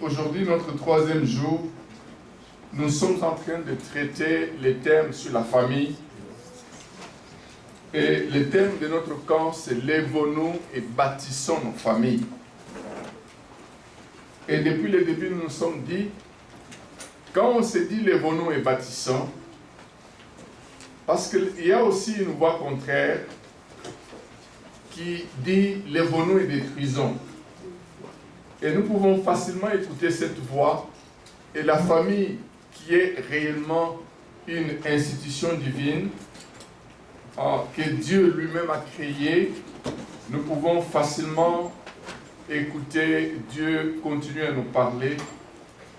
Aujourd'hui, notre troisième jour, nous sommes en train de traiter les thèmes sur la famille. Et le thème de notre camp, c'est lèvons-nous et bâtissons nos familles. Et depuis le début, nous nous sommes dit, quand on se dit lèvons-nous et bâtissons, parce qu'il y a aussi une voix contraire qui dit lèvons-nous et détruisons. Et nous pouvons facilement écouter cette voix, et la famille qui est réellement une institution divine, que Dieu lui-même a créée, nous pouvons facilement écouter Dieu continuer à nous parler.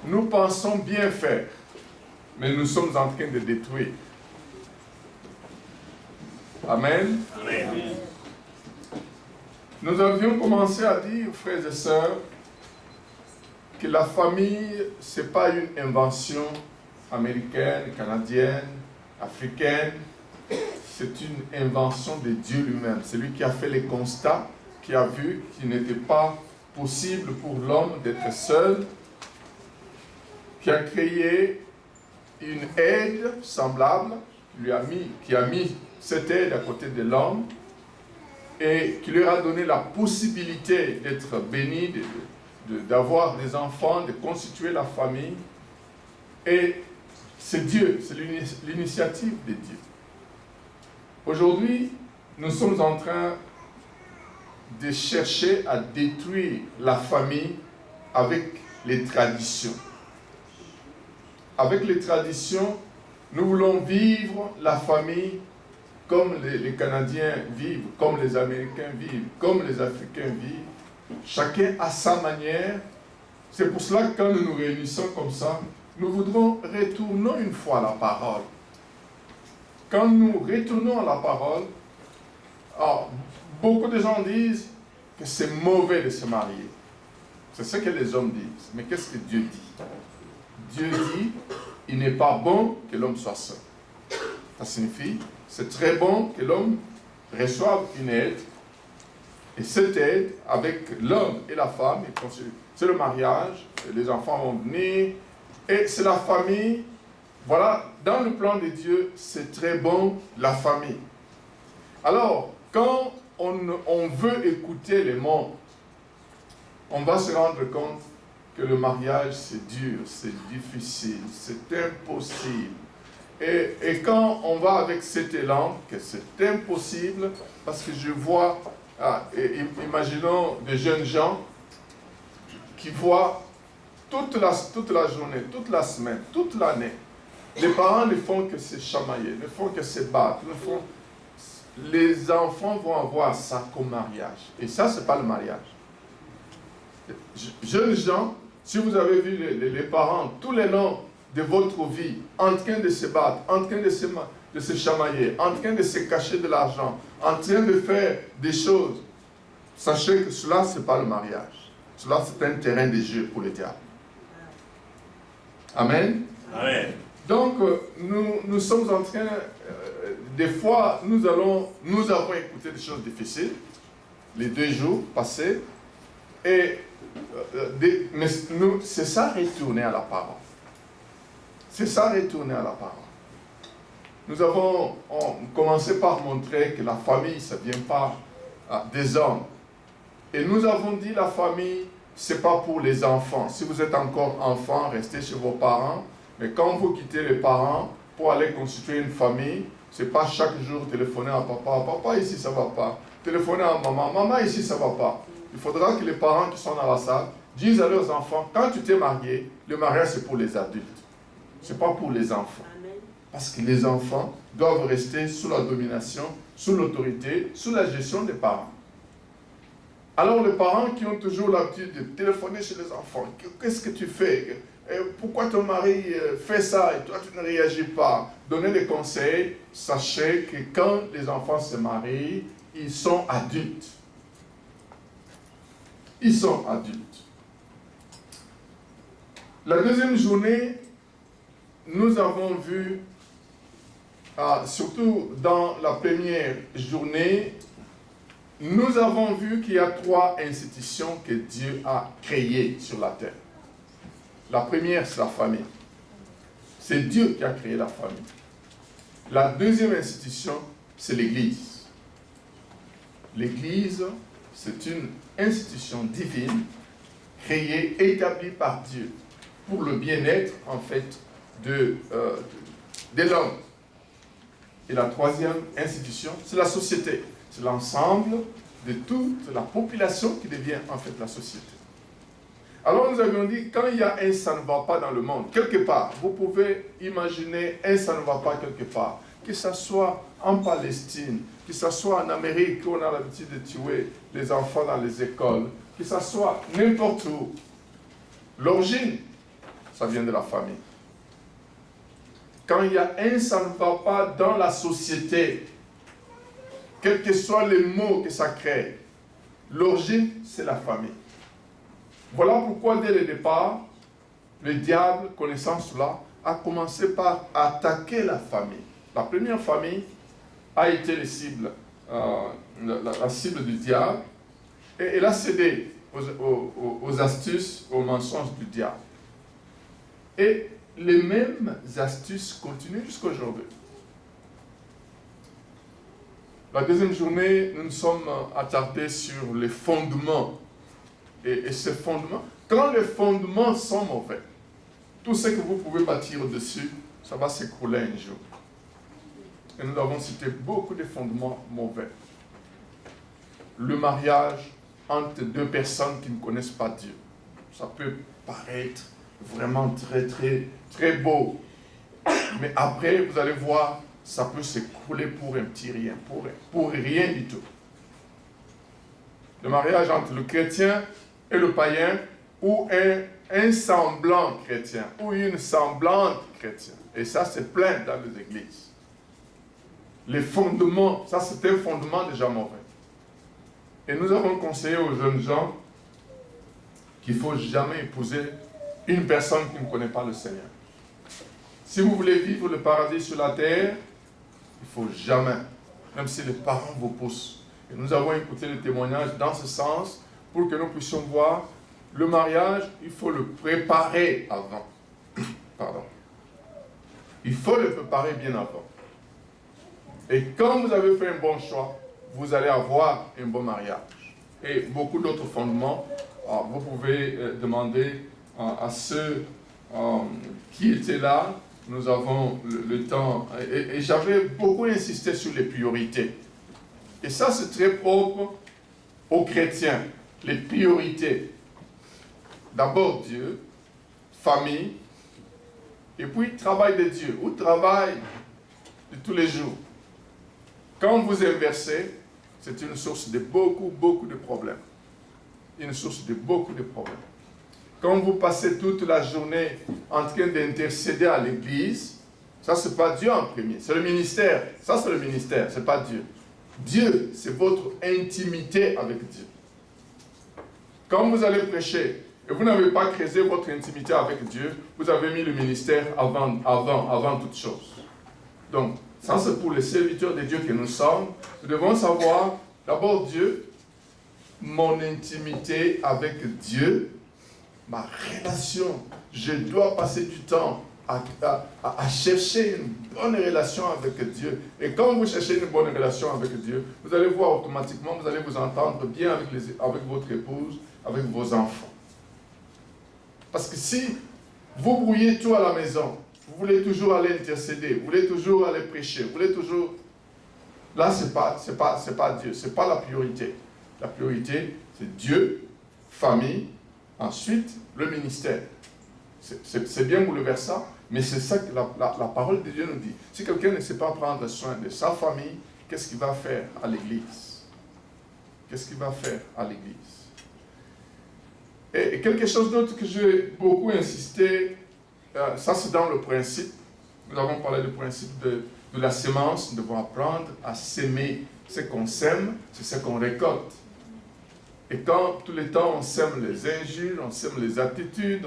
Nous pensons bien faire, mais nous sommes en train de détruire. Amen. Amen. Nous avions commencé à dire, frères et sœurs, que la famille, ce n'est pas une invention américaine, canadienne, africaine. C'est une invention de Dieu lui-même. C'est lui qui a fait les constats, qui a vu qu'il n'était pas possible pour l'homme d'être seul, qui a créé une aide semblable, qui a mis cette aide à côté de l'homme et qui lui a donné la possibilité d'être béni, d'avoir des enfants, de constituer la famille. Et c'est Dieu, c'est l'initiative de Dieu. Aujourd'hui, nous sommes en train de chercher à détruire la famille avec les traditions. Avec les traditions, nous voulons vivre la famille comme les Canadiens vivent, comme les Américains vivent, comme les Africains vivent. Chacun à sa manière. C'est pour cela que quand nous nous réunissons comme ça, nous voudrons retourner une fois à la parole. Quand nous retournons à la parole, beaucoup de gens disent que c'est mauvais de se marier. C'est ce que les hommes disent. Mais qu'est-ce que Dieu dit? Dieu dit, il n'est pas bon que l'homme soit seul. Ça signifie, c'est très bon que l'homme reçoive une aide. Et cette aide, avec l'homme et la femme, c'est le mariage, les enfants vont venir, et c'est la famille. Voilà, dans le plan de Dieu, c'est très bon, la famille. Alors, quand on veut écouter les mots, on va se rendre compte que le mariage, c'est dur, c'est difficile, c'est impossible. Et quand on va avec cet élan, que c'est impossible, parce que je vois, imaginons des jeunes gens qui voient toute la journée, toute la semaine, toute l'année, les parents ne font que se chamailler, ne font que se battre, les enfants vont avoir ça comme mariage. Et ça, ce n'est pas le mariage. Jeunes gens, si vous avez vu les parents tout le long de votre vie, en train de se battre, en train de se chamailler, en train de se cacher de l'argent, en train de faire des choses, sachez que cela, ce n'est pas le mariage. Cela, c'est un terrain de jeu pour le diable. Amen. Amen. Donc, nous sommes en train, des fois, nous avons écouté des choses difficiles, les 2 jours passés, mais c'est ça retourner à la parole. C'est ça retourner à la parole. Nous avons commencé par montrer que la famille, ça ne vient pas des hommes. Et nous avons dit la famille, ce n'est pas pour les enfants. Si vous êtes encore enfant, restez chez vos parents. Mais quand vous quittez les parents pour aller constituer une famille, ce n'est pas chaque jour téléphoner à papa. Papa, ici, ça ne va pas. Téléphoner à maman. Maman, ici, ça ne va pas. Il faudra que les parents qui sont dans la salle disent à leurs enfants, quand tu t'es marié, le mariage, c'est pour les adultes. Ce n'est pas pour les enfants. Parce que les enfants doivent rester sous la domination, sous l'autorité, sous la gestion des parents. Alors les parents qui ont toujours l'habitude de téléphoner chez les enfants, qu'est-ce que tu fais? Pourquoi ton mari fait ça et toi tu ne réagis pas? Donnez des conseils, sachez que quand les enfants se marient, ils sont adultes. Ils sont adultes. La deuxième journée, nous avons vu, surtout dans la première journée, nous avons vu qu'il y a 3 institutions que Dieu a créées sur la terre. La première, c'est la famille. C'est Dieu qui a créé la famille. La deuxième institution, c'est l'Église. L'Église, c'est une institution divine, créée, établie par Dieu, pour le bien-être, en fait, de l'homme. Et la troisième institution, c'est la société. C'est l'ensemble de toute la population qui devient, en fait, la société. Alors nous avions dit, quand il y a un ça ne va pas dans le monde, quelque part, vous pouvez imaginer un ça ne va pas quelque part, que ce soit en Palestine, que ce soit en Amérique où on a l'habitude de tuer les enfants dans les écoles, que ce soit n'importe où. L'origine, ça vient de la famille. Quand il y a un ça ne va pas dans la société, quels que soient les maux que ça crée, l'origine, c'est la famille. Voilà pourquoi, dès le départ, le diable, connaissant cela, a commencé par attaquer la famille. La première famille a été la cible du diable, et elle a cédé aux astuces, aux mensonges du diable. Et les mêmes astuces continuent jusqu'à aujourd'hui. La deuxième journée, nous nous sommes attardés sur les fondements. Et ces fondements, quand les fondements sont mauvais, tout ce que vous pouvez bâtir dessus, ça va s'écrouler un jour. Et nous avons cité beaucoup de fondements mauvais. Le mariage entre deux personnes qui ne connaissent pas Dieu. Ça peut paraître vraiment très, très, très beau. Mais après, vous allez voir, ça peut s'écrouler pour un petit rien, pour rien du tout. Le mariage entre le chrétien et le païen, ou un semblant chrétien, ou une semblante chrétienne. Et ça, c'est plein dans les églises. Les fondements, ça c'est un fondement déjà mauvais. Et nous avons conseillé aux jeunes gens qu'il ne faut jamais épouser une personne qui ne connaît pas le Seigneur. Si vous voulez vivre le paradis sur la terre, il ne faut jamais, même si les parents vous poussent. Et nous avons écouté le témoignage dans ce sens pour que nous puissions voir le mariage, il faut le préparer avant. Pardon. Il faut le préparer bien avant. Et quand vous avez fait un bon choix, vous allez avoir un bon mariage. Et beaucoup d'autres fondements, vous pouvez demander à ceux qui étaient là. Nous avons le temps. Et j'avais beaucoup insisté sur les priorités. Et ça, c'est très propre aux chrétiens. Les priorités. D'abord Dieu, famille, et puis travail de Dieu, ou travail de tous les jours. Quand vous inversez, c'est une source de beaucoup de problèmes. Une source de beaucoup de problèmes. Quand vous passez toute la journée en train d'intercéder à l'église, ça c'est pas Dieu en premier, c'est le ministère. Ça c'est le ministère, c'est pas Dieu. Dieu, c'est votre intimité avec Dieu. Quand vous allez prêcher, et vous n'avez pas créé votre intimité avec Dieu, vous avez mis le ministère avant toute chose. Donc, ça c'est pour les serviteurs de Dieu que nous sommes. Nous devons savoir, d'abord Dieu, mon intimité avec Dieu, ma relation. Je dois passer du temps à chercher une bonne relation avec Dieu. Et quand vous cherchez une bonne relation avec Dieu, vous allez voir automatiquement, vous allez vous entendre bien avec votre épouse, avec vos enfants. Parce que si vous brouillez tout à la maison, vous voulez toujours aller intercéder, vous voulez toujours aller prêcher, vous voulez toujours... Là, c'est pas Dieu, c'est pas la priorité. La priorité, c'est Dieu, famille, ensuite le ministère. C'est bien bouleversant, mais c'est ça que la parole de Dieu nous dit. Si quelqu'un ne sait pas prendre soin de sa famille, qu'est-ce qu'il va faire à l'église? Qu'est-ce qu'il va faire à l'église? Et quelque chose d'autre que j'ai beaucoup insisté, ça c'est dans le principe. Nous avons parlé du principe de la sémence. Nous devons apprendre à s'aimer. Ce qu'on sème, c'est ce qu'on récolte. Et quand tout le temps on sème les injures, on sème les attitudes,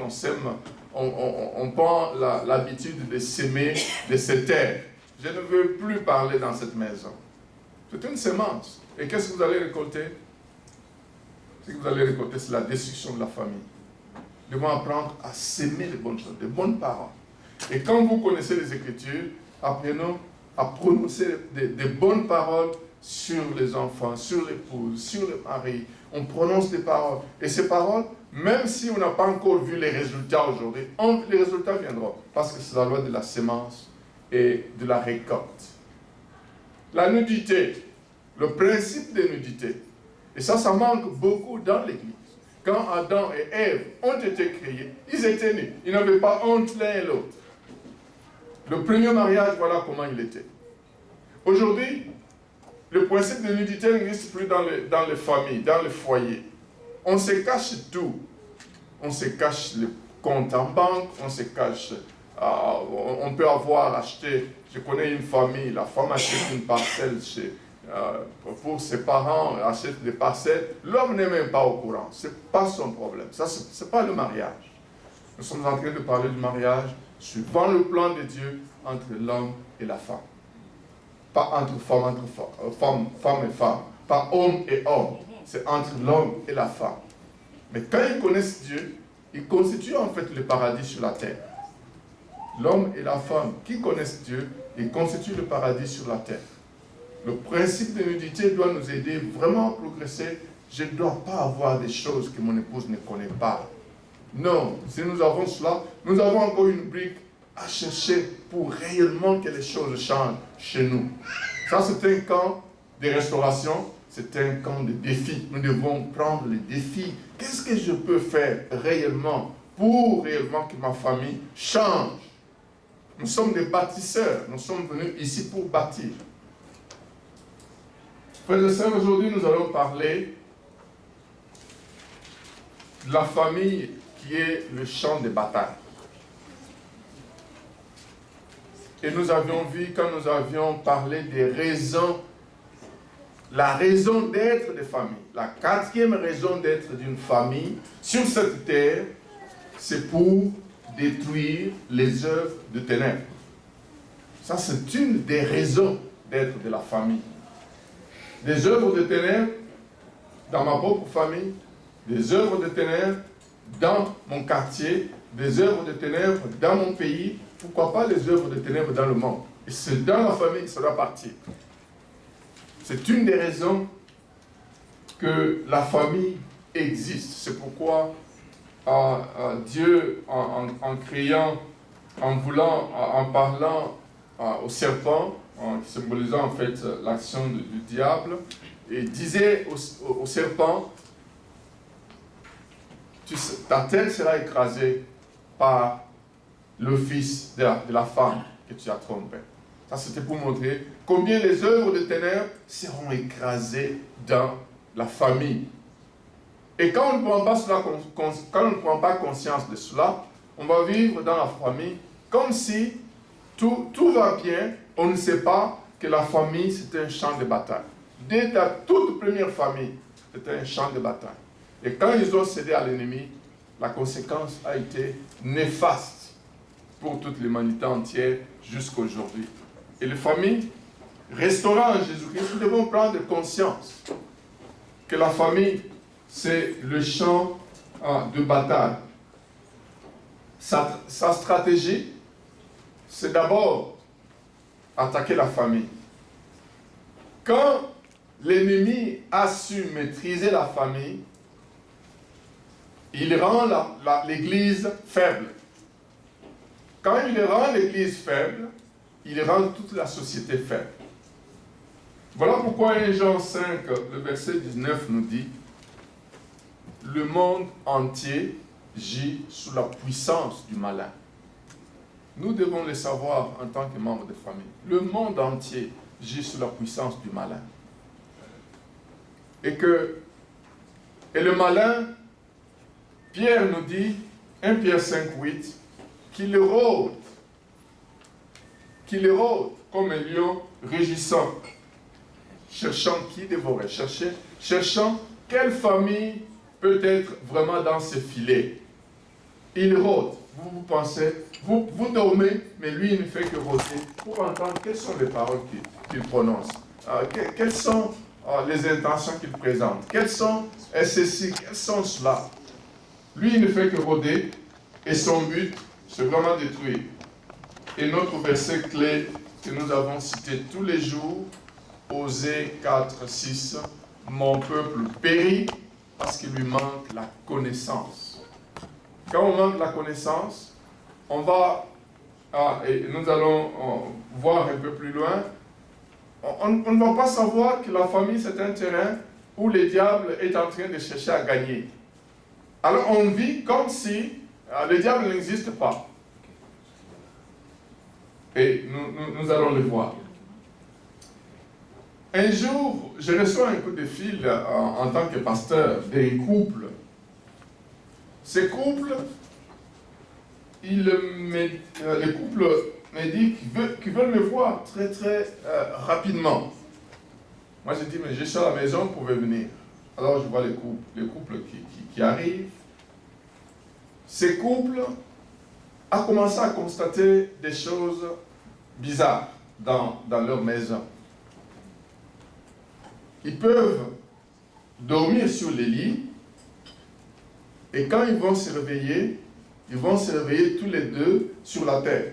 on prend l'habitude de s'aimer, de se taire. Je ne veux plus parler dans cette maison. C'est une sémence. Et qu'est-ce que vous allez récolter? Ce que vous allez récolter, c'est la destruction de la famille. devons apprendre à s'aimer les bonnes choses, les bonnes paroles. Et quand vous connaissez les Écritures, apprenons à prononcer des bonnes paroles sur les enfants, sur l'épouse, sur le mari. On prononce des paroles. Et ces paroles, même si on n'a pas encore vu les résultats aujourd'hui, les résultats viendront. Parce que c'est la loi de la sémence et de la récolte. La nudité, le principe de nudité. Et ça manque beaucoup dans l'Église. Quand Adam et Ève ont été créés, ils étaient nus. Ils n'avaient pas honte l'un et l'autre. Le premier mariage, voilà comment il était. Aujourd'hui, le principe de nudité n'existe plus dans les familles, dans les foyers. On se cache tout. On se cache les comptes en banque, on se cache... on peut avoir acheté... Je connais une famille, la femme achète une parcelle pour ses parents, achète des parcelles. L'homme n'est même pas au courant. Ce n'est pas son problème. Ça, ce n'est pas le mariage. Nous sommes en train de parler du mariage suivant le plan de Dieu entre l'homme et la femme. Pas entre femme et femme. Pas homme et homme. C'est entre l'homme et la femme. Mais quand ils connaissent Dieu, ils constituent en fait le paradis sur la terre. L'homme et la femme qui connaissent Dieu, ils constituent le paradis sur la terre. Le principe de nudité doit nous aider vraiment à progresser. Je ne dois pas avoir des choses que mon épouse ne connaît pas. Non, si nous avons cela, nous avons encore une brique à chercher pour réellement que les choses changent chez nous. Ça, c'est un camp de restauration, c'est un camp de défis. Nous devons prendre les défis. Qu'est-ce que je peux faire réellement pour réellement que ma famille change? Nous sommes des bâtisseurs, nous sommes venus ici pour bâtir. Frères et sœurs, aujourd'hui nous allons parler de la famille qui est le champ de bataille. Et nous avions vu, quand nous avions parlé des raisons, la raison d'être des familles, la quatrième raison d'être d'une famille sur cette terre, c'est pour détruire les œuvres de ténèbres. Ça, c'est une des raisons d'être de la famille. Des œuvres de ténèbres dans ma propre famille, des œuvres de ténèbres dans mon quartier, des œuvres de ténèbres dans mon pays, pourquoi pas les œuvres de ténèbres dans le monde. Et c'est dans la famille que ça doit partir. C'est une des raisons que la famille existe. C'est pourquoi Dieu, en créant, en parlant au serpent, en symbolisant en fait l'action du diable, et disait au serpent, ta tête sera écrasée par le fils de la femme que tu as trompé. Ça, c'était pour montrer combien les œuvres de ténèbres seront écrasées dans la famille. Et quand on ne prend pas cela, quand on ne prend pas conscience de cela, on va vivre dans la famille comme si tout va bien. On ne sait pas que la famille, c'est un champ de bataille. Dès la toute première famille, c'était un champ de bataille. Et quand ils ont cédé à l'ennemi, la conséquence a été néfaste pour toute l'humanité entière jusqu'à aujourd'hui. Et les familles, restaurant Jésus-Christ, nous devons prendre conscience que la famille, c'est le champ de bataille. Sa stratégie, c'est d'abord attaquer la famille. Quand l'ennemi a su maîtriser la famille, il rend l'Église faible. Quand il rend l'Église faible, il rend toute la société faible. Voilà pourquoi 1 Jean 5, le verset 19 nous dit « Le monde entier gît sous la puissance du malin. » Nous devons le savoir en tant que membres de famille. Le monde entier gît sous la puissance du malin. Et le malin, Pierre nous dit, 1 Pierre 5, 8, qu'il rôde comme un lion rugissant, cherchant qui dévorer, cherchant quelle famille peut être vraiment dans ses filets. Il rôde. Vous pensez, vous dormez, mais lui il ne fait que rôder pour entendre quelles sont les paroles qu'il prononce, quelles sont les intentions qu'il présente, quelles sont ceci, quelles sont cela. Lui, il ne fait que rôder et son but, c'est vraiment détruire. Et notre verset clé que nous avons cité tous les jours, Osée 4, 6, mon peuple périt parce qu'il lui manque la connaissance. Quand on manque la connaissance, on va, et nous allons voir un peu plus loin, on ne va pas savoir que la famille c'est un terrain où le diable est en train de chercher à gagner. Alors on vit comme si le diable n'existe pas. Et nous allons le voir. Un jour, je reçois un coup de fil en tant que pasteur d'un couple. Ce couple, le couple me dit qu'ils veulent me voir très très rapidement. Moi je dis, mais je suis à la maison, vous pouvez venir. Alors je vois le couple qui arrive. Ce couple a commencé à constater des choses bizarres dans leur maison. Ils peuvent dormir sur les lits et quand ils vont se réveiller tous les deux sur la terre,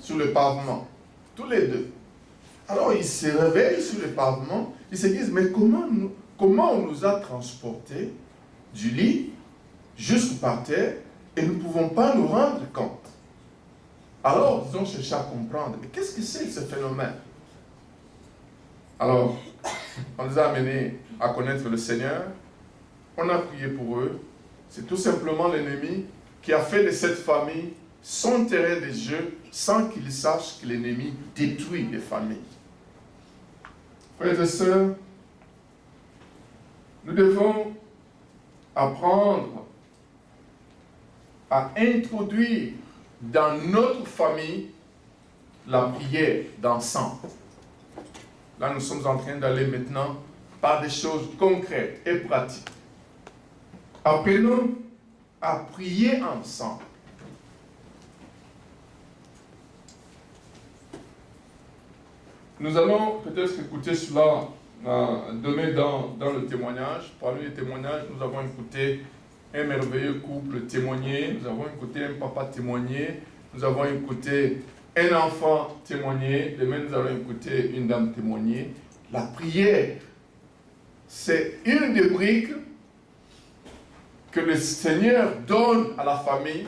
sur le pavement, tous les deux. Alors ils se réveillent sur le pavement, ils se disent, mais comment on nous a transportés du lit jusqu'à par terre et nous ne pouvons pas nous rendre compte. Alors ils ont cherché à comprendre, mais qu'est-ce que c'est ce phénomène? Alors, on les a amenés à connaître le Seigneur, on a prié pour eux. C'est tout simplement l'ennemi qui a fait de cette famille son terrain de jeu sans qu'ils sachent que l'ennemi détruit les familles. Frères et sœurs, nous devons apprendre à introduire dans notre famille la prière d'encens. Là, nous sommes en train d'aller maintenant par des choses concrètes et pratiques. Apprenons à prier ensemble. Nous allons peut-être écouter cela demain dans le témoignage. Parmi les témoignages, nous avons écouté un merveilleux couple témoigner, nous avons écouté un papa témoigner, nous avons écouté un enfant témoigner, demain nous allons écouter une dame témoigner. La prière, c'est une des briques que le Seigneur donne à la famille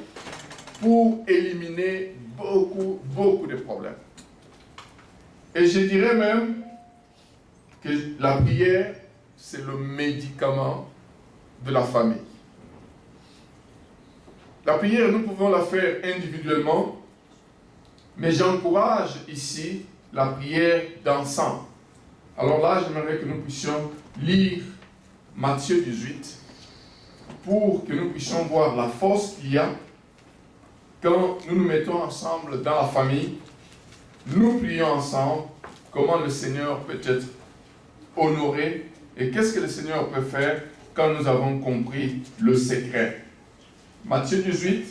pour éliminer beaucoup de problèmes. Et je dirais même que la prière, c'est le médicament de la famille. La prière, nous pouvons la faire individuellement, mais j'encourage ici la prière d'ensemble. Alors là, j'aimerais que nous puissions lire Matthieu 18 pour que nous puissions voir la force qu'il y a quand nous nous mettons ensemble dans la famille, nous prions ensemble, comment le Seigneur peut être honoré et qu'est-ce que le Seigneur peut faire quand nous avons compris le secret. Matthieu 18,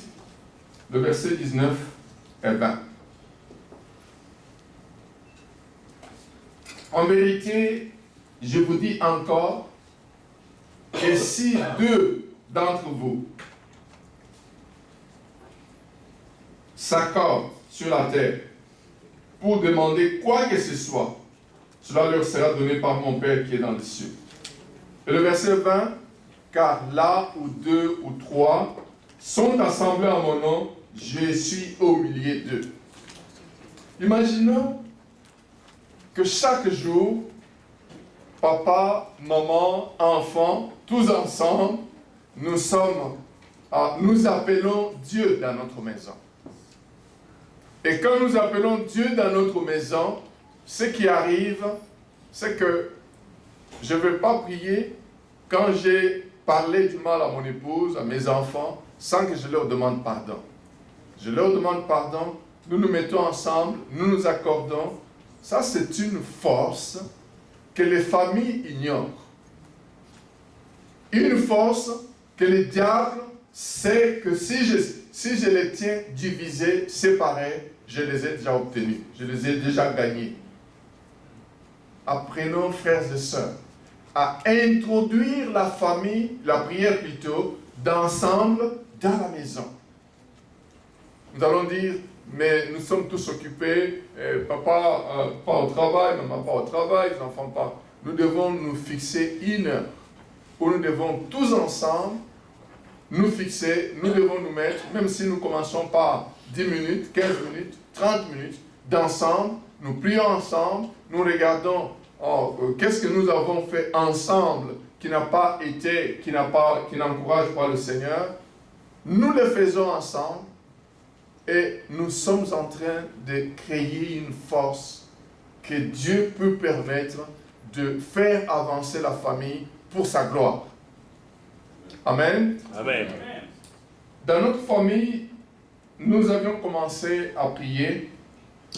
le verset 19 et 20. En vérité, je vous dis encore que si deux d'entre vous s'accordent sur la terre pour demander quoi que ce soit, cela leur sera donné par mon Père qui est dans les cieux. Et le verset 20, car là où deux ou trois sont assemblés en mon nom, je suis au milieu d'eux. Imaginons que chaque jour, papa, maman, enfants, tous ensemble, nous appelons Dieu dans notre maison. Et quand nous appelons Dieu dans notre maison, ce qui arrive, c'est que je ne vais pas prier quand j'ai parlé du mal à mon épouse, à mes enfants, sans que je leur demande pardon. Je leur demande pardon, nous nous mettons ensemble, nous nous accordons. Ça, c'est une force que les familles ignorent. Une force que le diable sait que si je les tiens divisés, séparés, je les ai déjà obtenus, je les ai déjà gagnés. Apprenons, frères et sœurs, à introduire la famille, la prière plutôt, d'ensemble dans la maison. Nous allons dire, mais nous sommes tous occupés, papa pas au travail, maman pas au travail, les enfants pas. Nous devons nous fixer une heure où nous devons tous ensemble nous fixer, nous devons nous mettre, même si nous commençons par 10 minutes, 15 minutes, 30 minutes, d'ensemble, nous prions ensemble, nous regardons qu'est-ce que nous avons fait ensemble qui n'a pas été, qui n'encourage pas le Seigneur. Nous le faisons ensemble et nous sommes en train de créer une force que Dieu peut permettre de faire avancer la famille pour sa gloire. Amen. Amen. Dans notre famille, nous avions commencé à prier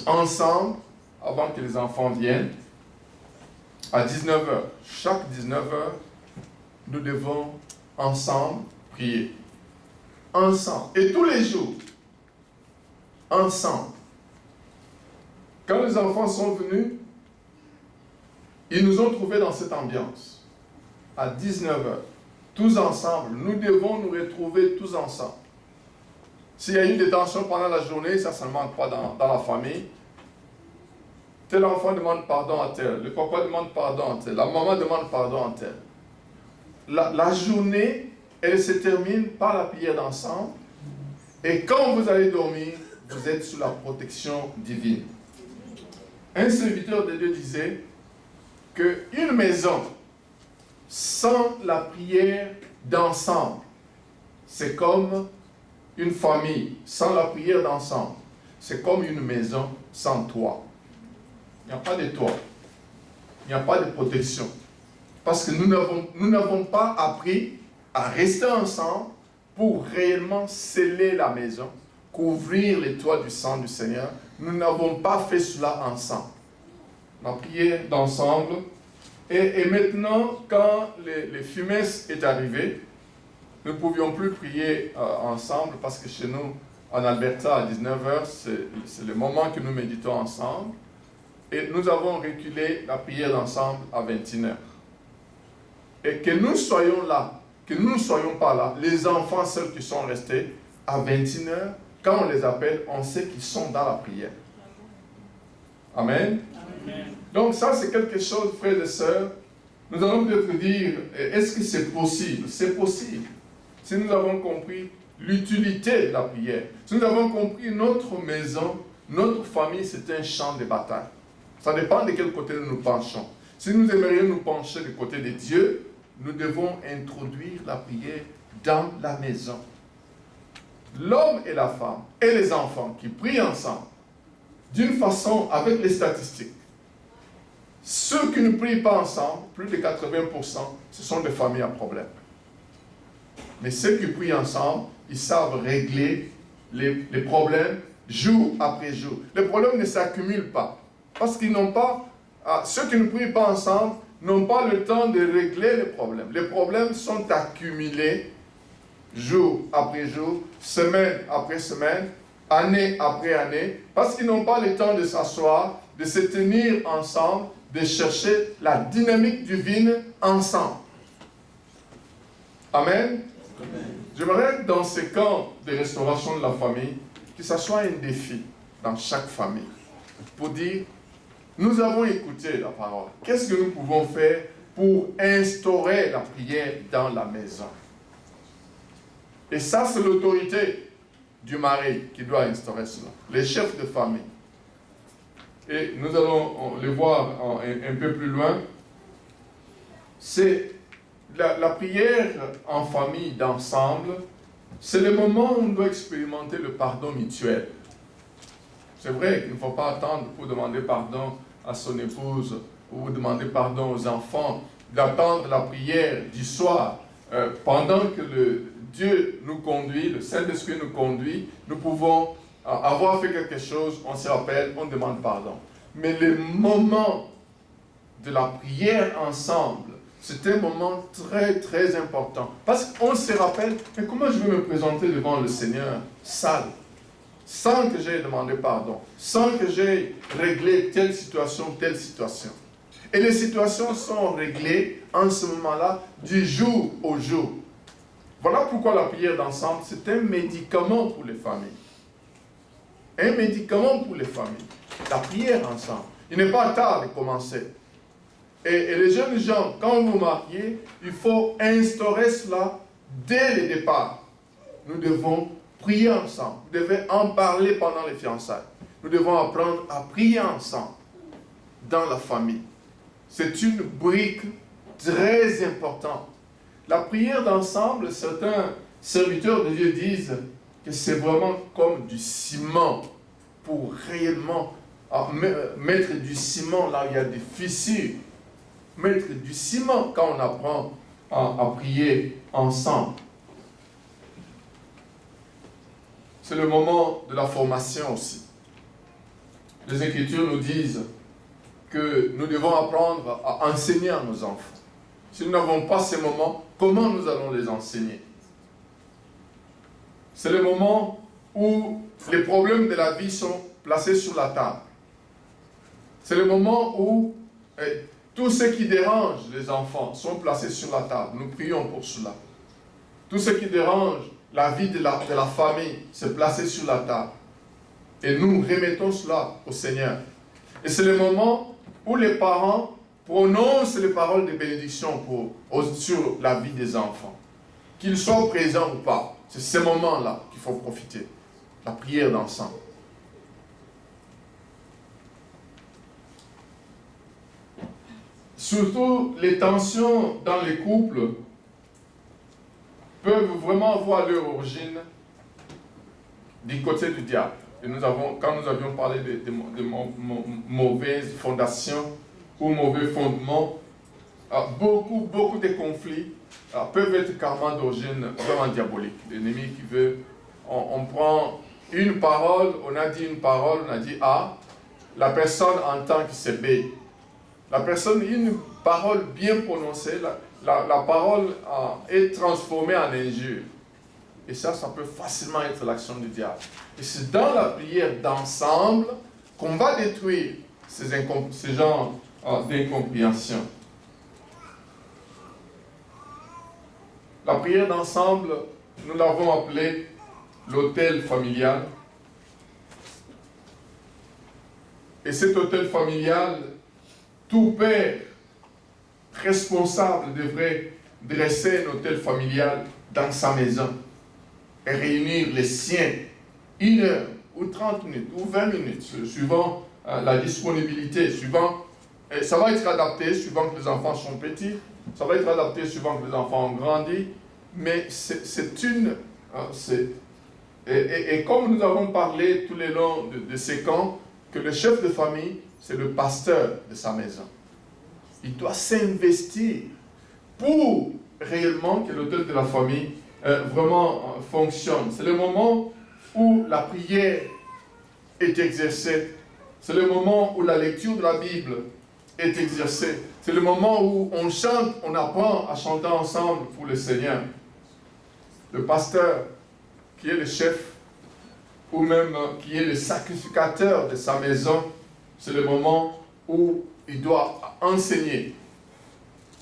ensemble avant que les enfants viennent à 19h. Chaque 19h, nous devons ensemble prier. Ensemble. Et tous les jours, ensemble. Quand les enfants sont venus, ils nous ont trouvés dans cette ambiance. À 19h. Tous ensemble, nous devons nous retrouver tous ensemble. S'il y a eu des tensions pendant la journée, ça ne manque pas dans la famille. Tel enfant demande pardon à tel, le papa demande pardon à tel, la maman demande pardon à tel. La journée, elle se termine par la prière d'ensemble. Et quand vous allez dormir, vous êtes sous la protection divine. Un serviteur de Dieu disait qu'une maison sans la prière d'ensemble, c'est comme une famille sans la prière d'ensemble. C'est comme une maison sans toit. Il n'y a pas de toit. Il n'y a pas de protection. Parce que nous n'avons pas appris à rester ensemble pour réellement sceller la maison, couvrir les toits du sang du Seigneur. Nous n'avons pas fait cela ensemble. La prière d'ensemble. Et maintenant, quand les fumesses est arrivé, nous ne pouvions plus prier ensemble parce que chez nous, en Alberta, à 19h, c'est le moment que nous méditons ensemble. Et nous avons reculé la prière d'ensemble à 21h. Et que nous soyons là, que nous ne soyons pas là, les enfants seuls qui sont restés, à 21h, quand on les appelle, on sait qu'ils sont dans la prière. Amen. Amen. Donc ça, c'est quelque chose, frères et sœurs, nous allons peut-être dire, est-ce que c'est possible? C'est possible. Si nous avons compris l'utilité de la prière, si nous avons compris notre maison, notre famille, c'est un champ de bataille. Ça dépend de quel côté nous nous penchons. Si nous aimerions nous pencher du côté de Dieu, nous devons introduire la prière dans la maison. L'homme et la femme et les enfants qui prient ensemble, d'une façon avec les statistiques, ceux qui ne prient pas ensemble, plus de 80%, ce sont des familles à problème. Mais ceux qui prient ensemble, ils savent régler les problèmes jour après jour. Les problèmes ne s'accumulent pas. Parce qu'ils n'ont pas, ceux qui ne prient pas ensemble, n'ont pas le temps de régler les problèmes. Les problèmes sont accumulés jour après jour, semaine après semaine, année après année, parce qu'ils n'ont pas le temps de s'asseoir, de se tenir ensemble, de chercher la dynamique divine ensemble. Amen. Amen. J'aimerais dans ces camps de restauration de la famille, que ce soit un défi dans chaque famille, pour dire, nous avons écouté la parole. Qu'est-ce que nous pouvons faire pour instaurer la prière dans la maison? Et ça, c'est l'autorité du mari qui doit instaurer cela, les chefs de famille. Et nous allons le voir un peu plus loin. C'est la prière en famille, d'ensemble, c'est le moment où on doit expérimenter le pardon mutuel. C'est vrai qu'il ne faut pas attendre pour demander pardon à son épouse ou demander pardon aux enfants, d'attendre la prière du soir. Pendant que Dieu nous conduit, le Saint-Esprit nous conduit, nous pouvons avoir fait quelque chose, on se rappelle, on demande pardon. Mais le moment de la prière ensemble, c'est un moment très très important. Parce qu'on se rappelle, mais comment je vais me présenter devant le Seigneur sale, sans que j'aie demandé pardon, sans que j'aie réglé telle situation. Et les situations sont réglées en ce moment-là, du jour au jour. Voilà pourquoi la prière d'ensemble, c'est un médicament pour les familles. Un médicament pour les familles. La prière ensemble. Il n'est pas tard de commencer. Et les jeunes gens, quand vous vous mariez, il faut instaurer cela dès le départ. Nous devons prier ensemble. Vous devez en parler pendant les fiançailles. Nous devons apprendre à prier ensemble dans la famille. C'est une brique très importante. La prière d'ensemble, certains serviteurs de Dieu disent que c'est vraiment comme du ciment pour réellement mettre du ciment là où il y a des fissures. Mettre du ciment quand on apprend à prier ensemble. C'est le moment de la formation aussi. Les Écritures nous disent que nous devons apprendre à enseigner à nos enfants. Si nous n'avons pas ces moments, comment nous allons les enseigner? C'est le moment où les problèmes de la vie sont placés sur la table. C'est le moment où tout ce qui dérange les enfants sont placés sur la table. Nous prions pour cela. Tout ce qui dérange la vie de la famille, c'est placé sur la table. Et nous remettons cela au Seigneur. Et c'est le moment où les parents prononcent les paroles de bénédiction sur la vie des enfants. Qu'ils soient présents ou pas. C'est ce moment-là qu'il faut profiter. La prière d'ensemble. Surtout, les tensions dans les couples peuvent vraiment avoir leur origine du côté du diable. Et quand nous avions parlé de mauvaises fondations ou mauvais fondements, beaucoup de conflits peuvent être carrément d'origine vraiment diabolique. L'ennemi qui veut, on prend une parole, on a dit une parole, on a dit A, la personne entend que c'est B. La personne, une parole bien prononcée, la parole est transformée en injure. Et ça peut facilement être l'action du diable. Et c'est dans la prière d'ensemble qu'on va détruire ces genres d'incompréhension. La prière d'ensemble, nous l'avons appelée l'autel familial. Et cet autel familial, tout père responsable devrait dresser un autel familial dans sa maison et réunir les siens 1 heure ou 30 minutes ou 20 minutes, suivant la disponibilité, ça va être adapté suivant que les enfants sont petits, ça va être adapté suivant que les enfants ont grandi, mais et comme nous avons parlé tout le long de ces camps, que le chef de famille, c'est le pasteur de sa maison. Il doit s'investir pour réellement que l'autel de la famille vraiment fonctionne. C'est le moment où la prière est exercée. C'est le moment où la lecture de la Bible est exercée. C'est le moment où on chante, on apprend à chanter ensemble pour le Seigneur. Le pasteur, qui est le chef, ou même qui est le sacrificateur de sa maison, c'est le moment où il doit enseigner.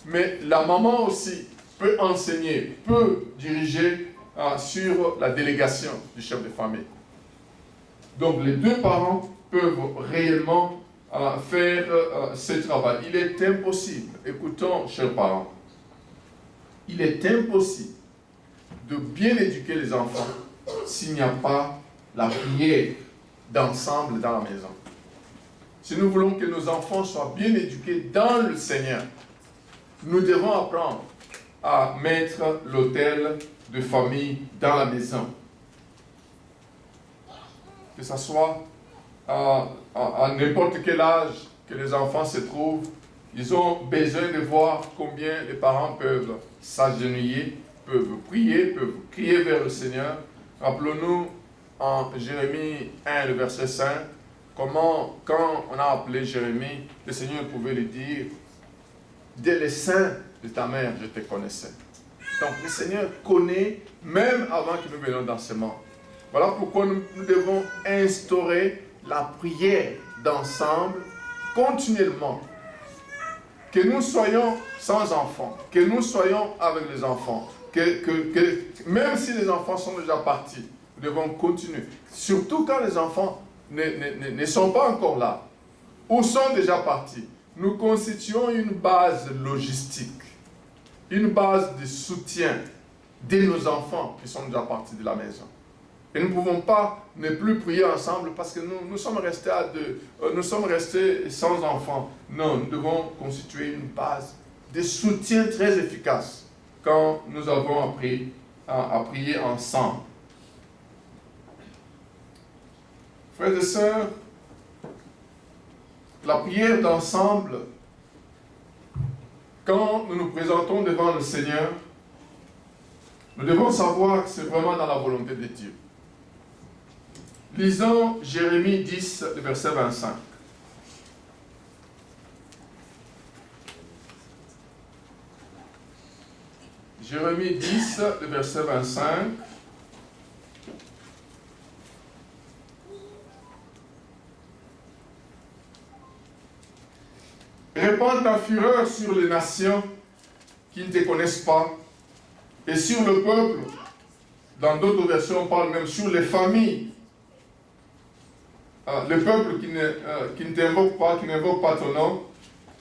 Mais la maman aussi peut enseigner, peut diriger sur la délégation du chef de famille. Donc les deux parents peuvent réellement faire ce travail. Il est impossible, écoutons chers parents, il est impossible de bien éduquer les enfants s'il n'y a pas la prière d'ensemble dans la maison. Si nous voulons que nos enfants soient bien éduqués dans le Seigneur, nous devons apprendre à mettre l'autel de famille dans la maison. Que ce soit à n'importe quel âge que les enfants se trouvent, ils ont besoin de voir combien les parents peuvent s'agenouiller, peuvent prier, peuvent crier vers le Seigneur. Rappelons-nous en Jérémie 1, le verset 5, comment, quand on a appelé Jérémie, le Seigneur pouvait lui dire, dès le sein de ta mère, je te connaissais. Donc le Seigneur connaît même avant que nous venions dans ce monde. Voilà pourquoi nous devons instaurer la prière d'ensemble continuellement. Que nous soyons sans enfants, que nous soyons avec les enfants, même si les enfants sont déjà partis, nous devons continuer. Surtout quand les enfants ne sont pas encore là, ou sont déjà partis. Nous constituons une base logistique, une base de soutien de nos enfants qui sont déjà partis de la maison. Et nous ne pouvons pas ne plus prier ensemble parce que nous sommes restés à deux, nous sommes restés sans enfants. Non, nous devons constituer une base de soutien très efficace quand nous avons appris à prier ensemble. Frères et sœurs, la prière d'ensemble, quand nous nous présentons devant le Seigneur, nous devons savoir que c'est vraiment dans la volonté de Dieu. Lisons Jérémie 10, le verset 25. Jérémie 10, le verset 25. Répands ta fureur sur les nations qui ne te connaissent pas, et sur le peuple. Dans d'autres versions, on parle même sur les familles. Le peuple qui ne t'invoque pas, qui n'invoque pas ton nom,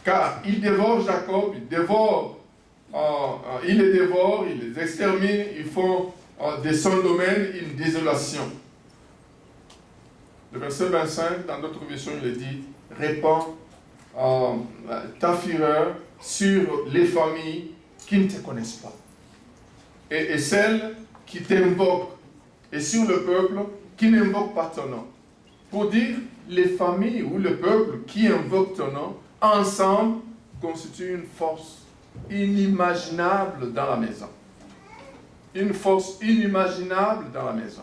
car il dévore Jacob, il les dévore, il les extermine, ils font de son domaine une désolation. Le verset 25, dans d'autres versions, il est dit, répands ta fureur sur les familles qui ne te connaissent pas. Et celles qui t'invoquent, et sur le peuple qui n'invoque pas ton nom. Pour dire, les familles ou le peuple qui invoque ton nom, ensemble, constituent une force inimaginable dans la maison. Une force inimaginable dans la maison.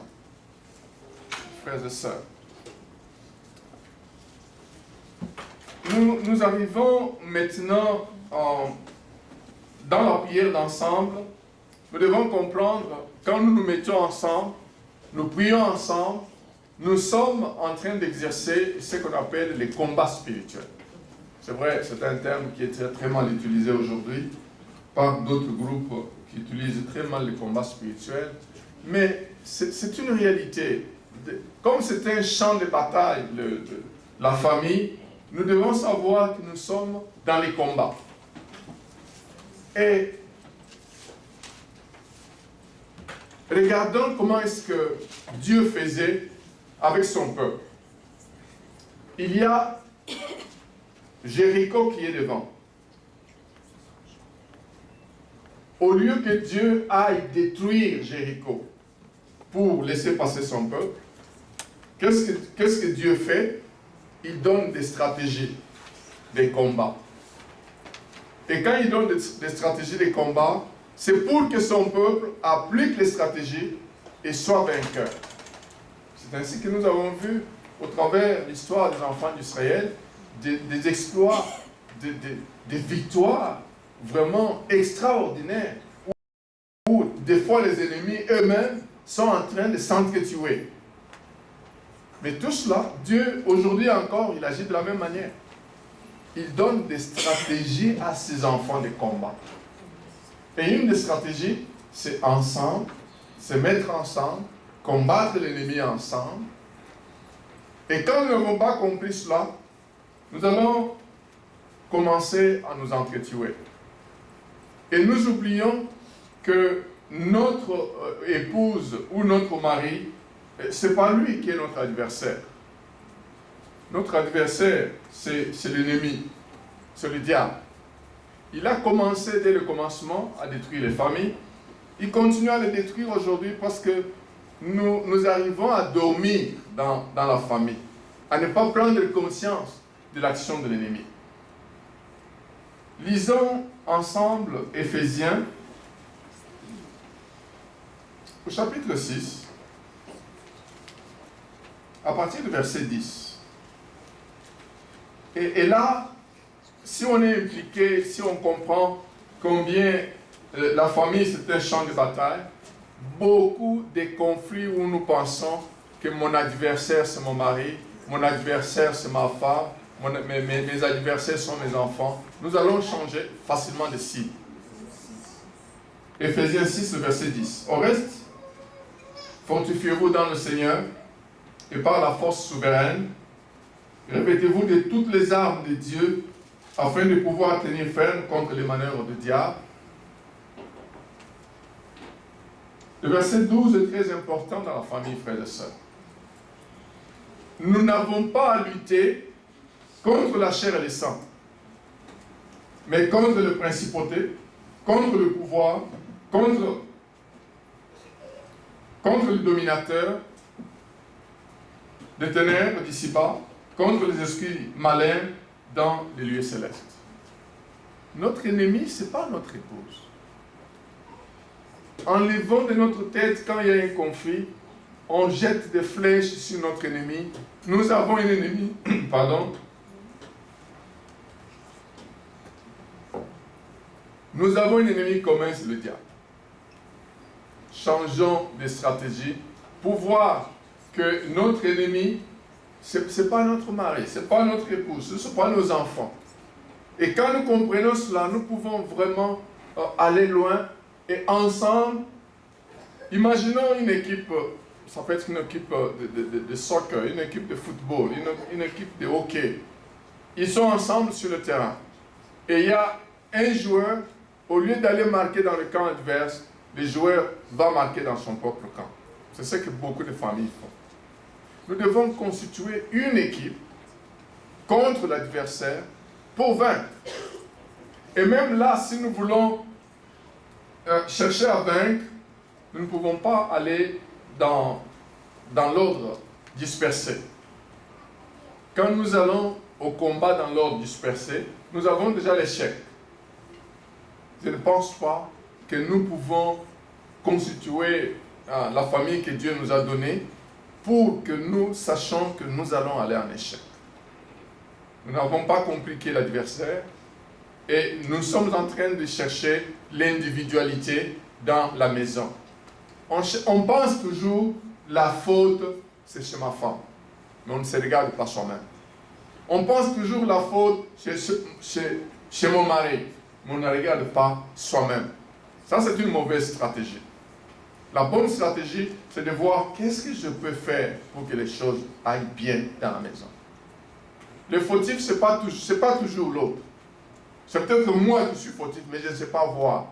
Frères et sœurs, nous arrivons maintenant dans la prière d'ensemble. Nous devons comprendre, quand nous nous mettons ensemble, nous prions ensemble, nous sommes en train d'exercer ce qu'on appelle les combats spirituels. C'est vrai, c'est un terme qui est très, très mal utilisé aujourd'hui par d'autres groupes qui utilisent très mal les combats spirituels, mais c'est une réalité. Comme c'est un champ de bataille, la famille, nous devons savoir que nous sommes dans les combats. Et regardons comment est-ce que Dieu faisait avec son peuple. Il y a Jéricho qui est devant. Au lieu que Dieu aille détruire Jéricho pour laisser passer son peuple, qu'est-ce que Dieu fait? Il donne des stratégies, des combats. Et quand il donne des stratégies de combat, c'est pour que son peuple applique les stratégies et soit vainqueur. C'est ainsi que nous avons vu, au travers de l'histoire des enfants d'Israël, des exploits, des victoires vraiment extraordinaires, où des fois les ennemis eux-mêmes sont en train de s'entretuer. Mais tout cela, Dieu, aujourd'hui encore, il agit de la même manière. Il donne des stratégies à ses enfants de combat. Et une des stratégies, c'est ensemble, c'est mettre ensemble, combattre l'ennemi ensemble. Et quand nous n'avons pas compris cela, nous allons commencer à nous entretuer. Et nous oublions que notre épouse ou notre mari, ce n'est pas lui qui est notre adversaire. Notre adversaire, c'est l'ennemi, c'est le diable. Il a commencé dès le commencement à détruire les familles. Il continue à les détruire aujourd'hui parce que nous arrivons à dormir dans la famille, à ne pas prendre conscience de l'action de l'ennemi. Lisons ensemble Éphésiens, au chapitre 6, à partir du verset 10. Et là, si on est impliqué, si on comprend combien la famille c'est un champ de bataille, beaucoup de conflits où nous pensons que mon adversaire c'est mon mari, mon adversaire c'est ma femme, mes adversaires sont mes adversaires, mes adversaires sont mes adversaires, mes adversaires sont mes adversaires, mes adversaires sont mes adversaires, mes adversaires sont mes enfants. Nous allons changer facilement de cible. Mais tout cela, Dieu aujourd'hui encore, il agit de la même manière. Il donne des stratégies à ses enfants de combat. Et quand nous n'avons pas compris cela, nous allons commencer à nous entretuer. Et nous oublions que notre Éphésiens 6, le verset 10. Au reste, fortifiez-vous dans le Seigneur et par la force souveraine, revêtez-vous de toutes les armes de Dieu afin de pouvoir tenir ferme contre les manœuvres du diable. Le verset 12 est très important dans la famille, frères et sœurs. Nous n'avons pas à lutter contre la chair et le sang, mais contre les principautés, contre le pouvoir, contre les dominateurs des ténèbres d'ici-bas, contre les esprits malins dans les lieux célestes. Notre ennemi, ce n'est pas notre épouse. En levant de notre tête quand il y a un conflit, on jette des flèches sur notre ennemi. Nous avons un ennemi, pardon. Nous avons un ennemi commun, c'est le diable. Changeons de stratégie pour voir que notre ennemi, ce n'est pas notre mari, ce n'est pas notre épouse, ce ne sont pas nos enfants. Et quand nous comprenons cela, nous pouvons vraiment aller loin et ensemble, imaginons une équipe, ça peut être une équipe de soccer, une équipe de football, une équipe de hockey. Ils sont ensemble sur le terrain. Et il y a un joueur, au lieu d'aller marquer dans le camp adverse, le joueur va marquer dans son propre camp. C'est ce que beaucoup de familles font. Nous devons constituer une équipe contre l'adversaire pour vaincre. Et même là, si nous voulons chercher à vaincre, nous ne pouvons pas aller dans l'ordre dispersé. Quand nous allons au combat dans l'ordre dispersé, nous avons déjà l'échec. Je ne pense pas que nous pouvons constituer la famille que Dieu nous a donnée pour que nous sachions que nous allons aller en échec. Nous n'avons pas compris qui est l'adversaire et nous sommes en train de chercher l'individualité dans la maison. On pense toujours la faute, c'est chez ma femme, mais on ne se regarde pas soi-même. On pense toujours la faute chez mon mari, mais on ne regarde pas soi-même. Ça, c'est une mauvaise stratégie. La bonne stratégie, c'est de voir qu'est-ce que je peux faire pour que les choses aillent bien dans la maison. Le fautif, ce n'est pas toujours l'autre. C'est peut-être moi qui suis fautif, mais je ne sais pas voir.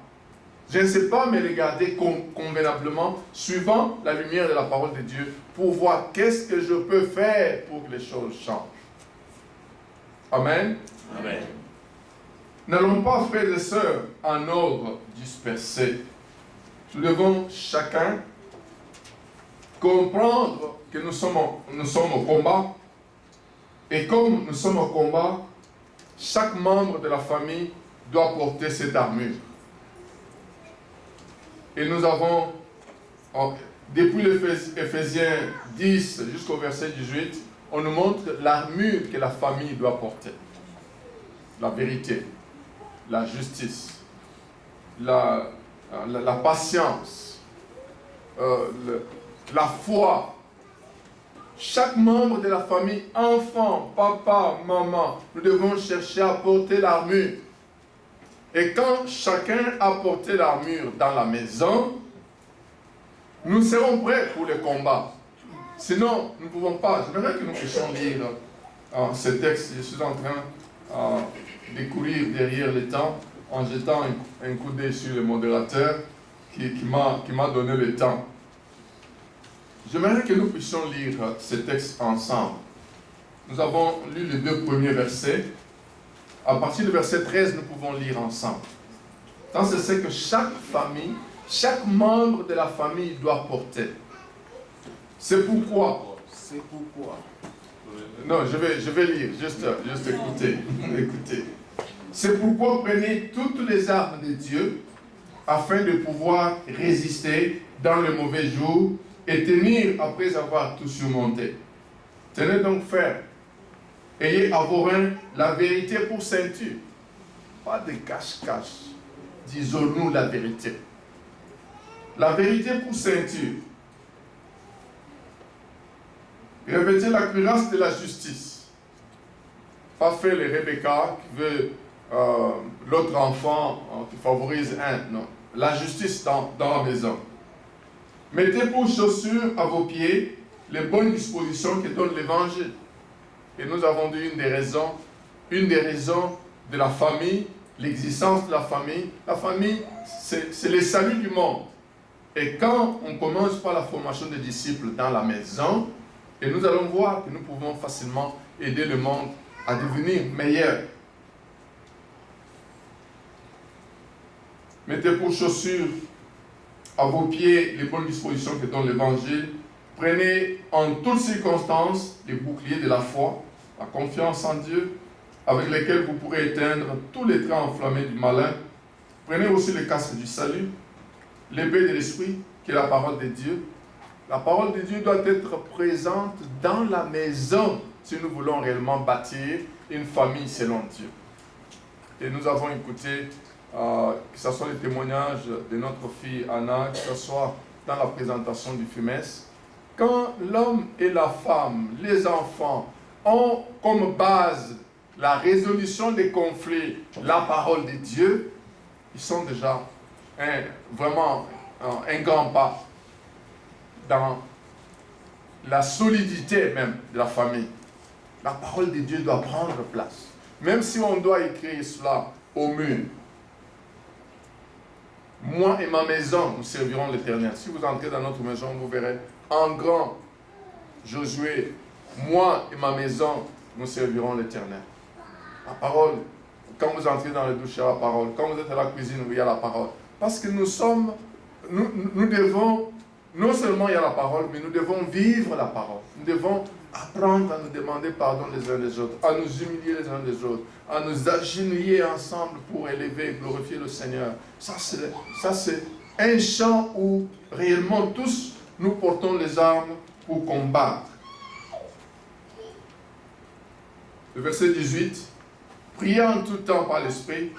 Je ne sais pas me regarder convenablement, suivant la lumière de la parole de Dieu, pour voir qu'est-ce que je peux faire pour que les choses changent. Amen. Amen. N'allons pas, frères et sœurs, en ordre dispersé. Nous devons chacun comprendre que nous sommes au combat. Et comme nous sommes au combat, chaque membre de la famille doit porter cette armure. Et nous avons, depuis l'Éphésiens 10 jusqu'au verset 18, on nous montre l'armure que la famille doit porter. La vérité, la justice, la patience, la foi. Chaque membre de la famille, enfant, papa, maman, nous devons chercher à porter l'armure. Et quand chacun a porté l'armure dans la maison, nous serons prêts pour le combat. Sinon, nous ne pouvons pas. J'aimerais que nous puissions lire ce texte. Je suis en train de courir derrière le temps en jetant un coup d'œil sur le modérateur qui m'a donné le temps. J'aimerais que nous puissions lire ce texte ensemble. Nous avons lu les 2 premiers versets. À partir du verset 13, nous pouvons lire ensemble. Donc, c'est ce que chaque famille, chaque membre de la famille doit porter. C'est pourquoi. Non, je vais lire, juste écoutez. Écoutez. C'est pourquoi prenez toutes les armes de Dieu afin de pouvoir résister dans le mauvais jour et tenir après avoir tout surmonté. Tenez donc ferme. Ayez à vos reins la vérité pour ceinture. Pas de cache-cache. Disons-nous la vérité. La vérité pour ceinture. Revêtez la cuirasse de la justice. Pas faire les Rebecca qui veut l'autre enfant qui favorise un. Non. la justice dans la maison. Mettez pour chaussures à vos pieds les bonnes dispositions que donne l'Évangile. Et nous avons dit une des raisons de la famille, l'existence de la famille, c'est le salut du monde. Et quand on commence par la formation des disciples dans la maison, et nous allons voir que nous pouvons facilement aider le monde à devenir meilleur. Mettez pour chaussures à vos pieds les bonnes dispositions que donne l'Évangile. Prenez en toutes circonstances les boucliers de la foi, la confiance en Dieu, avec lesquels vous pourrez éteindre tous les traits enflammés du malin. Prenez aussi le casque du salut, l'épée de l'esprit, qui est la parole de Dieu. La parole de Dieu doit être présente dans la maison si nous voulons réellement bâtir une famille selon Dieu. Et nous avons écouté, que ce soit les témoignages de notre fille Anna, que ce soit dans la présentation du FUMES, quand l'homme et la femme, les enfants, ont comme base la résolution des conflits, la parole de Dieu, ils sont déjà vraiment un grand pas dans la solidité même de la famille. La parole de Dieu doit prendre place. Même si on doit écrire cela au mur. Moi et ma maison, nous servirons l'Éternel. Si vous entrez dans notre maison, vous verrez en grand Josué, moi et ma maison, nous servirons l'Éternel. La parole, quand vous entrez dans le douche, il y a la parole. Quand vous êtes à la cuisine, il y a la parole. Parce que nous devons, non seulement il y a la parole, mais nous devons vivre la parole. Nous devons apprendre à nous demander pardon les uns des autres, à nous humilier les uns des autres, à nous agenouiller ensemble pour élever et glorifier le Seigneur. Ça, c'est un champ où réellement tous nous portons les armes pour combattre. Le verset 18. Priez en tout temps par l'Esprit,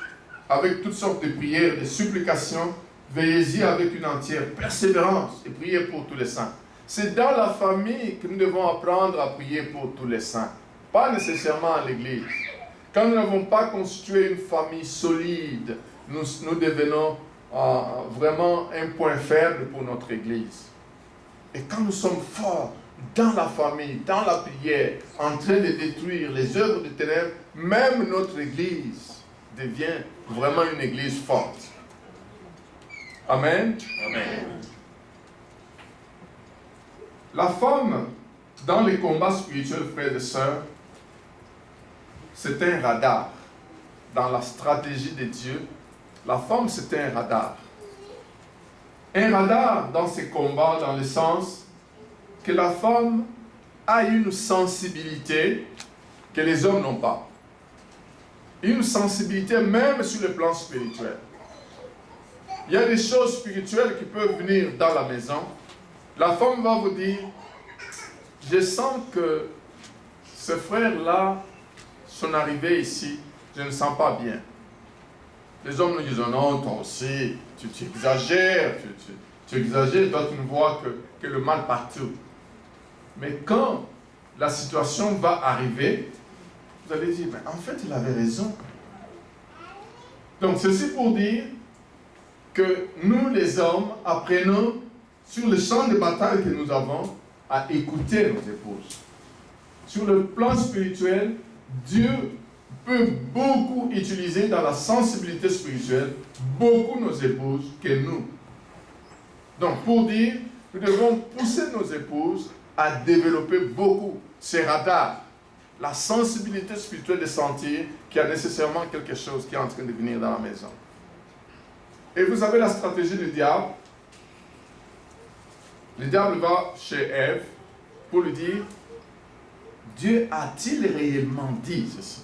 avec toutes sortes de prières, de supplications, veillez-y avec une entière persévérance et priez pour tous les saints. C'est dans la famille que nous devons apprendre à prier pour tous les saints, pas nécessairement à l'église. Quand nous n'avons pas constitué une famille solide, nous devenons vraiment un point faible pour notre église. Et quand nous sommes forts dans la famille, dans la prière, en train de détruire les œuvres de ténèbres, même notre église devient vraiment une église forte. Amen. Amen. La femme, dans les combats spirituels, frères et sœurs, c'est un radar. Dans la stratégie de Dieu, la femme, c'est un radar. Un radar dans ces combats, dans le sens que la femme a une sensibilité que les hommes n'ont pas. Une sensibilité même sur le plan spirituel. Il y a des choses spirituelles qui peuvent venir dans la maison. La femme va vous dire, je sens que ce frère-là, son arrivée ici, je ne sens pas bien. Les hommes nous disent, non, toi aussi, tu exagères, tu exagères, toi tu ne vois que le mal partout. Mais quand la situation va arriver, vous allez dire, mais en fait, il avait raison. Donc, ceci pour dire que nous, les hommes, apprenons sur le champ de bataille que nous avons à écouter nos épouses. Sur le plan spirituel, Dieu peut beaucoup utiliser dans la sensibilité spirituelle, beaucoup nos épouses que nous. Donc, pour dire, nous devons pousser nos épouses à développer beaucoup ces radars, la sensibilité spirituelle de sentir qu'il y a nécessairement quelque chose qui est en train de venir dans la maison. Et vous avez la stratégie du diable. Le diable va chez Ève pour lui dire, Dieu a-t-il réellement dit ceci?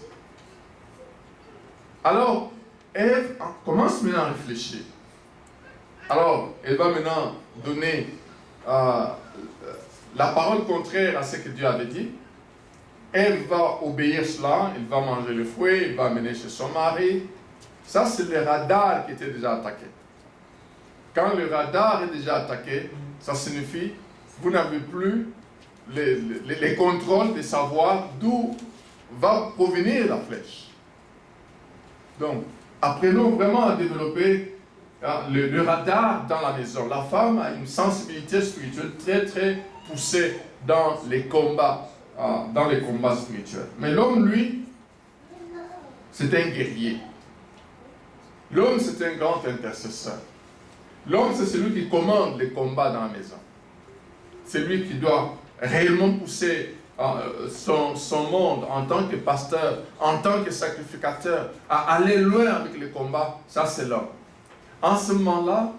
Alors, Ève commence maintenant à réfléchir. Alors, elle va maintenant donner la parole contraire à ce que Dieu avait dit. Elle va obéir cela, elle va manger le fruit, elle va amener chez son mari. Ça, c'est le radar qui était déjà attaqué. Quand le radar est déjà attaqué, ça signifie que vous n'avez plus les contrôles de savoir d'où va provenir la flèche. Donc, apprenons vraiment à développer le radar dans la maison. La femme a une sensibilité spirituelle très très poussée dans les combats spirituels. Mais l'homme, lui, c'est un guerrier. L'homme, c'est un grand intercesseur. L'homme, c'est celui qui commande les combats dans la maison. C'est lui qui doit réellement pousser son monde en tant que pasteur, en tant que sacrificateur, à aller loin avec les combats. Ça, c'est l'homme. En ce moment-là,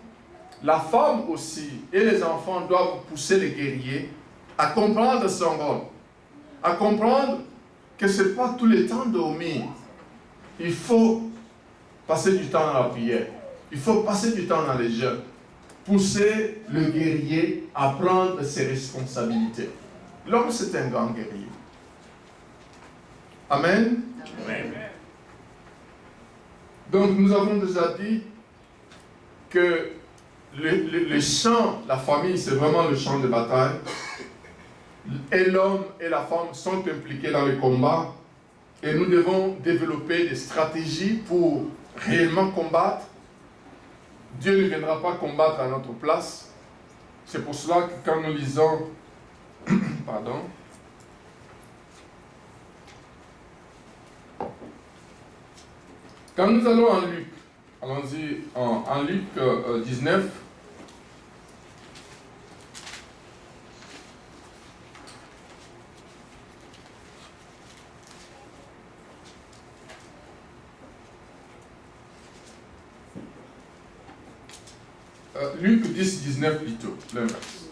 la femme aussi et les enfants doivent pousser les guerriers à comprendre son rôle, à comprendre que ce n'est pas tout le temps dormir. Il faut passer du temps dans la prière. Il faut passer du temps dans les jeûnes. Pousser le guerrier à prendre ses responsabilités. L'homme, c'est un grand guerrier. Amen. Amen. Donc, nous avons déjà dit que le champ, la famille, c'est vraiment le champ de bataille. Et l'homme et la femme sont impliqués dans le combat. Et nous devons développer des stratégies pour réellement combattre. Dieu ne viendra pas combattre à notre place. C'est pour cela que quand nous lisons, pardon, quand nous allons en Luc, allons-y en Luc 19, Luc 10, 19 plutôt, l'inverse.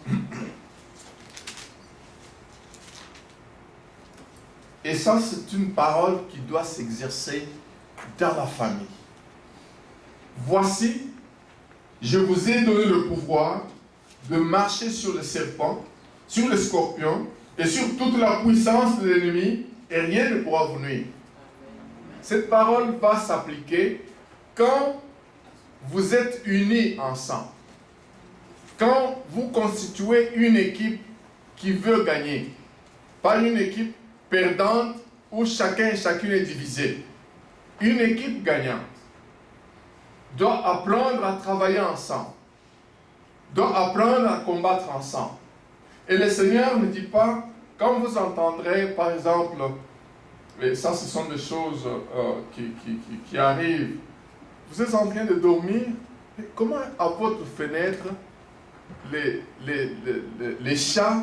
Et ça, c'est une parole qui doit s'exercer dans la famille. Voici, je vous ai donné le pouvoir de marcher sur le serpent, sur le scorpion et sur toute la puissance de l'ennemi, et rien ne pourra vous nuire. Cette parole va s'appliquer quand vous êtes unis ensemble. Quand vous constituez une équipe qui veut gagner, pas une équipe perdante où chacun et chacune est divisé. Une équipe gagnante doit apprendre à travailler ensemble, doit apprendre à combattre ensemble. Et le Seigneur ne dit pas, quand vous entendrez, par exemple, et ça ce sont des choses qui arrivent, vous êtes en train de dormir, et comment à votre fenêtre, les chats,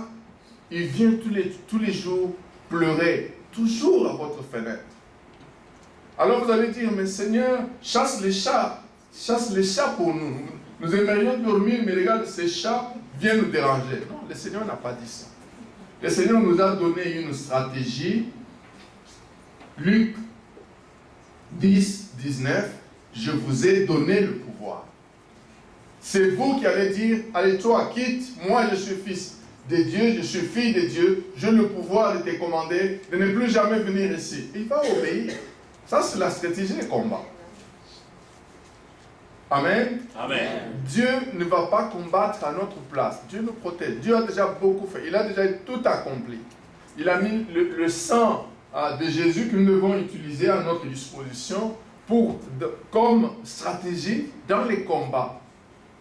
ils viennent tous les jours pleurer, toujours à votre fenêtre. Alors vous allez dire, mais Seigneur, chasse les chats pour nous. Nous aimerions dormir, mais regarde, ces chats viennent nous déranger. Non, le Seigneur n'a pas dit ça. Le Seigneur nous a donné une stratégie. Luc 10, 19, je vous ai donné le pouvoir. C'est vous qui allez dire, allez toi, quitte, moi je suis fils de Dieu, je suis fille de Dieu, j'ai le pouvoir de te commander, de ne plus jamais venir ici. Il va obéir. Ça, c'est la stratégie de combat. Amen. Amen. Dieu ne va pas combattre à notre place. Dieu nous protège. Dieu a déjà beaucoup fait. Il a déjà tout accompli. Il a mis le sang de Jésus que nous devons utiliser à notre disposition comme stratégie dans les combats.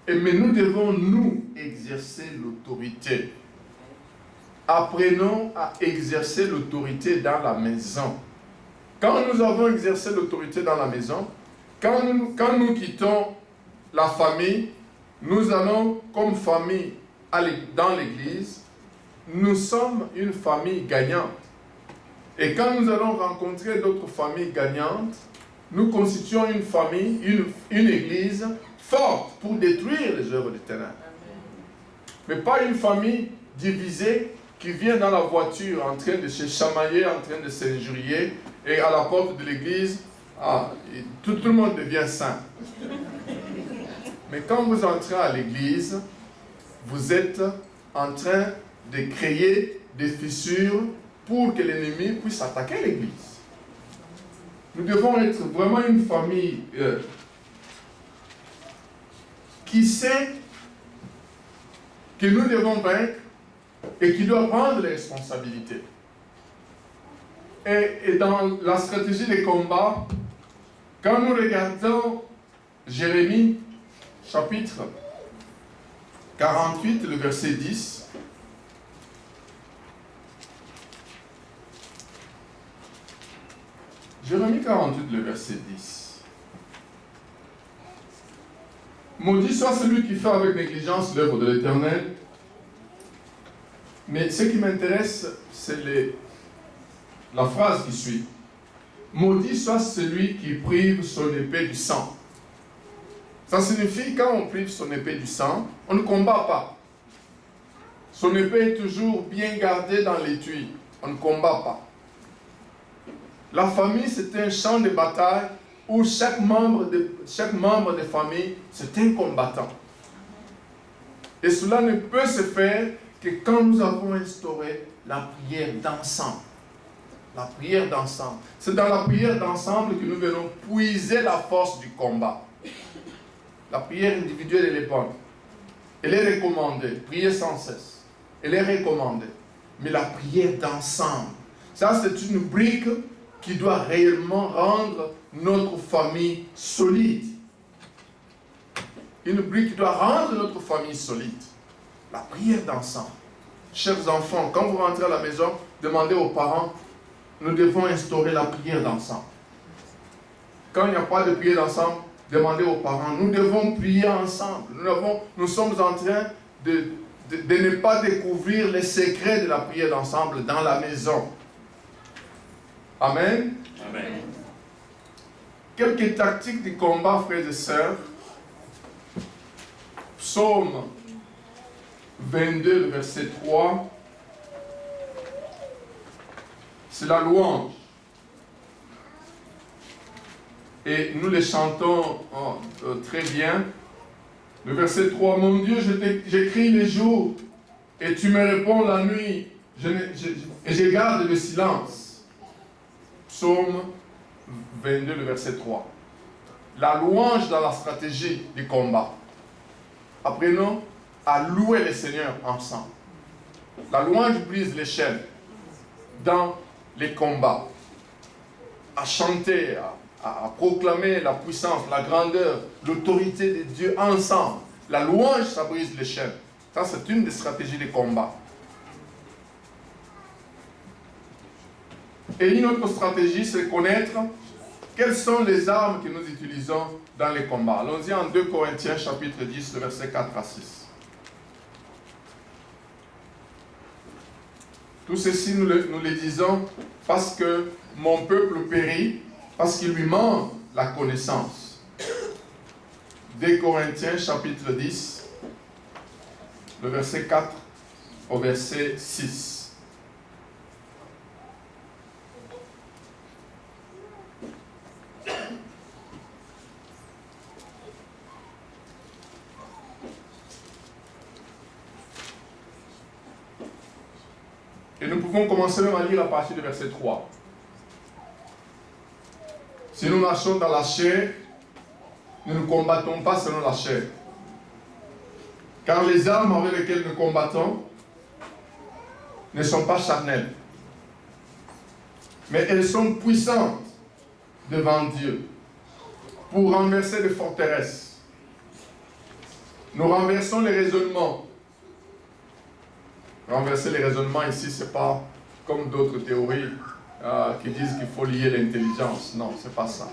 Mais nous devons, nous, exercer l'autorité. Apprenons à exercer l'autorité dans la maison. Quand nous avons exercé l'autorité dans la maison, quand nous quittons la famille, nous allons comme famille dans l'église, nous sommes une famille gagnante. Et quand nous allons rencontrer d'autres familles gagnantes, nous constituons une famille, une église forte pour détruire les œuvres des ténèbres. Mais pas une famille divisée qui vient dans la voiture en train de se chamailler, en train de s'injurier, et à la porte de l'église, tout le monde devient saint. Mais quand vous entrez à l'église, vous êtes en train de créer des fissures pour que l'ennemi puisse attaquer l'église. Nous devons être vraiment une famille qui sait que nous devons vaincre et qui doit prendre les responsabilités. Et dans la stratégie des combats, quand nous regardons Jérémie, chapitre 48, le verset 10. Jérémie 48, le verset 10. Maudit soit celui qui fait avec négligence l'œuvre de l'Éternel. Mais ce qui m'intéresse, c'est la phrase qui suit. Maudit soit celui qui prive son épée du sang. Ça signifie quand on prive son épée du sang, on ne combat pas. Son épée est toujours bien gardée dans l'étui. On ne combat pas. La famille, c'est un champ de bataille où chaque membre de famille, c'est un combattant. Et cela ne peut se faire que quand nous avons instauré la prière d'ensemble. La prière d'ensemble. C'est dans la prière d'ensemble que nous venons puiser la force du combat. La prière individuelle, elle est bonne. Elle est recommandée. Prier sans cesse. Elle est recommandée. Mais la prière d'ensemble, ça c'est une brique qui doit réellement rendre notre famille solide. Une brique qui doit rendre notre famille solide. La prière d'ensemble. Chers enfants, quand vous rentrez à la maison, demandez aux parents, nous devons instaurer la prière d'ensemble. Quand il n'y a pas de prière d'ensemble, demandez aux parents, nous devons prier ensemble. Nous sommes en train de ne pas découvrir les secrets de la prière d'ensemble dans la maison. Amen. Amen. Quelques tactiques de combat, frères et sœurs. Psaume 22, le verset 3. C'est la louange. Et nous les chantons très bien. Le verset 3, mon Dieu, j'écris les jours et tu me réponds la nuit et je garde le silence. Psaume 22, le verset 3. La louange dans la stratégie du combat. Apprenons à louer le Seigneur ensemble. La louange brise les chaînes dans les combats. À chanter, à proclamer la puissance, la grandeur, l'autorité de Dieu ensemble. La louange, ça brise les chaînes. Ça, c'est une des stratégies de combat. Et une autre stratégie, c'est connaître quelles sont les armes que nous utilisons dans les combats. Allons-y en 2 Corinthiens, chapitre 10, le verset 4 à 6. Tout ceci, nous le disons parce que mon peuple périt, parce qu'il lui manque la connaissance. 2 Corinthiens, chapitre 10, le verset 4 au verset 6. Et nous pouvons commencer même à lire à partir du verset 3. Si nous marchons dans la chair, nous ne combattons pas selon la chair. Car les armes avec lesquelles nous combattons ne sont pas charnelles. Mais elles sont puissantes devant Dieu pour renverser les forteresses. Nous renversons les raisonnements. Renverser les raisonnements ici, ce n'est pas comme d'autres théories qui disent qu'il faut lier l'intelligence. Non, ce n'est pas ça.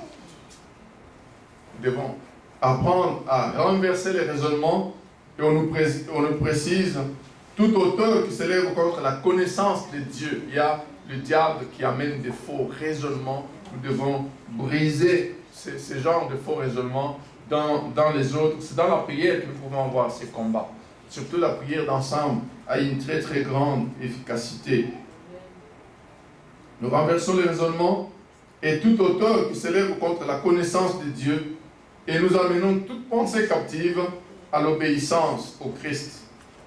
Nous devons apprendre à renverser les raisonnements et on nous précise toute auteur qui s'élève contre la connaissance de Dieu. Il y a le diable qui amène des faux raisonnements. Nous devons briser ce genre de faux raisonnements dans les autres. C'est dans la prière que nous pouvons avoir ces combats. Surtout la prière d'ensemble a une très très grande efficacité. Nous renversons les raisonnements et toute auteur qui s'élève contre la connaissance de Dieu et nous amenons toute pensée captive à l'obéissance au Christ.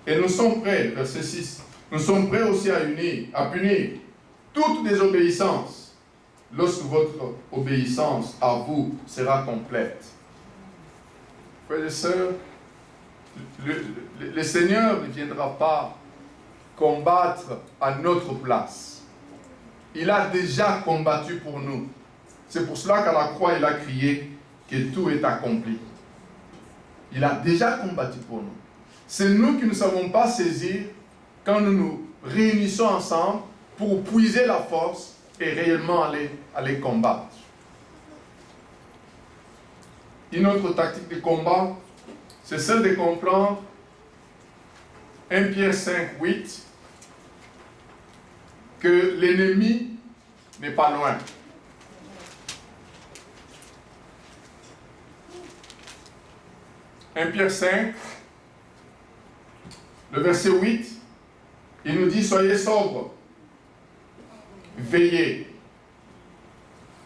Et nous sommes prêts, verset 6, nous sommes prêts aussi à punir toute désobéissance lorsque votre obéissance à vous sera complète. Frères et sœurs, le Seigneur ne viendra pas combattre à notre place. Il a déjà combattu pour nous. C'est pour cela qu'à la croix, il a crié que tout est accompli. Il a déjà combattu pour nous. C'est nous qui ne savons pas saisir quand nous nous réunissons ensemble pour puiser la force et réellement aller combattre. Une autre tactique de combat, c'est celle de comprendre 1 Pierre 5, 8, que l'ennemi n'est pas loin. « 1 Pierre 5, le verset 8, il nous dit « Soyez sobres, veillez.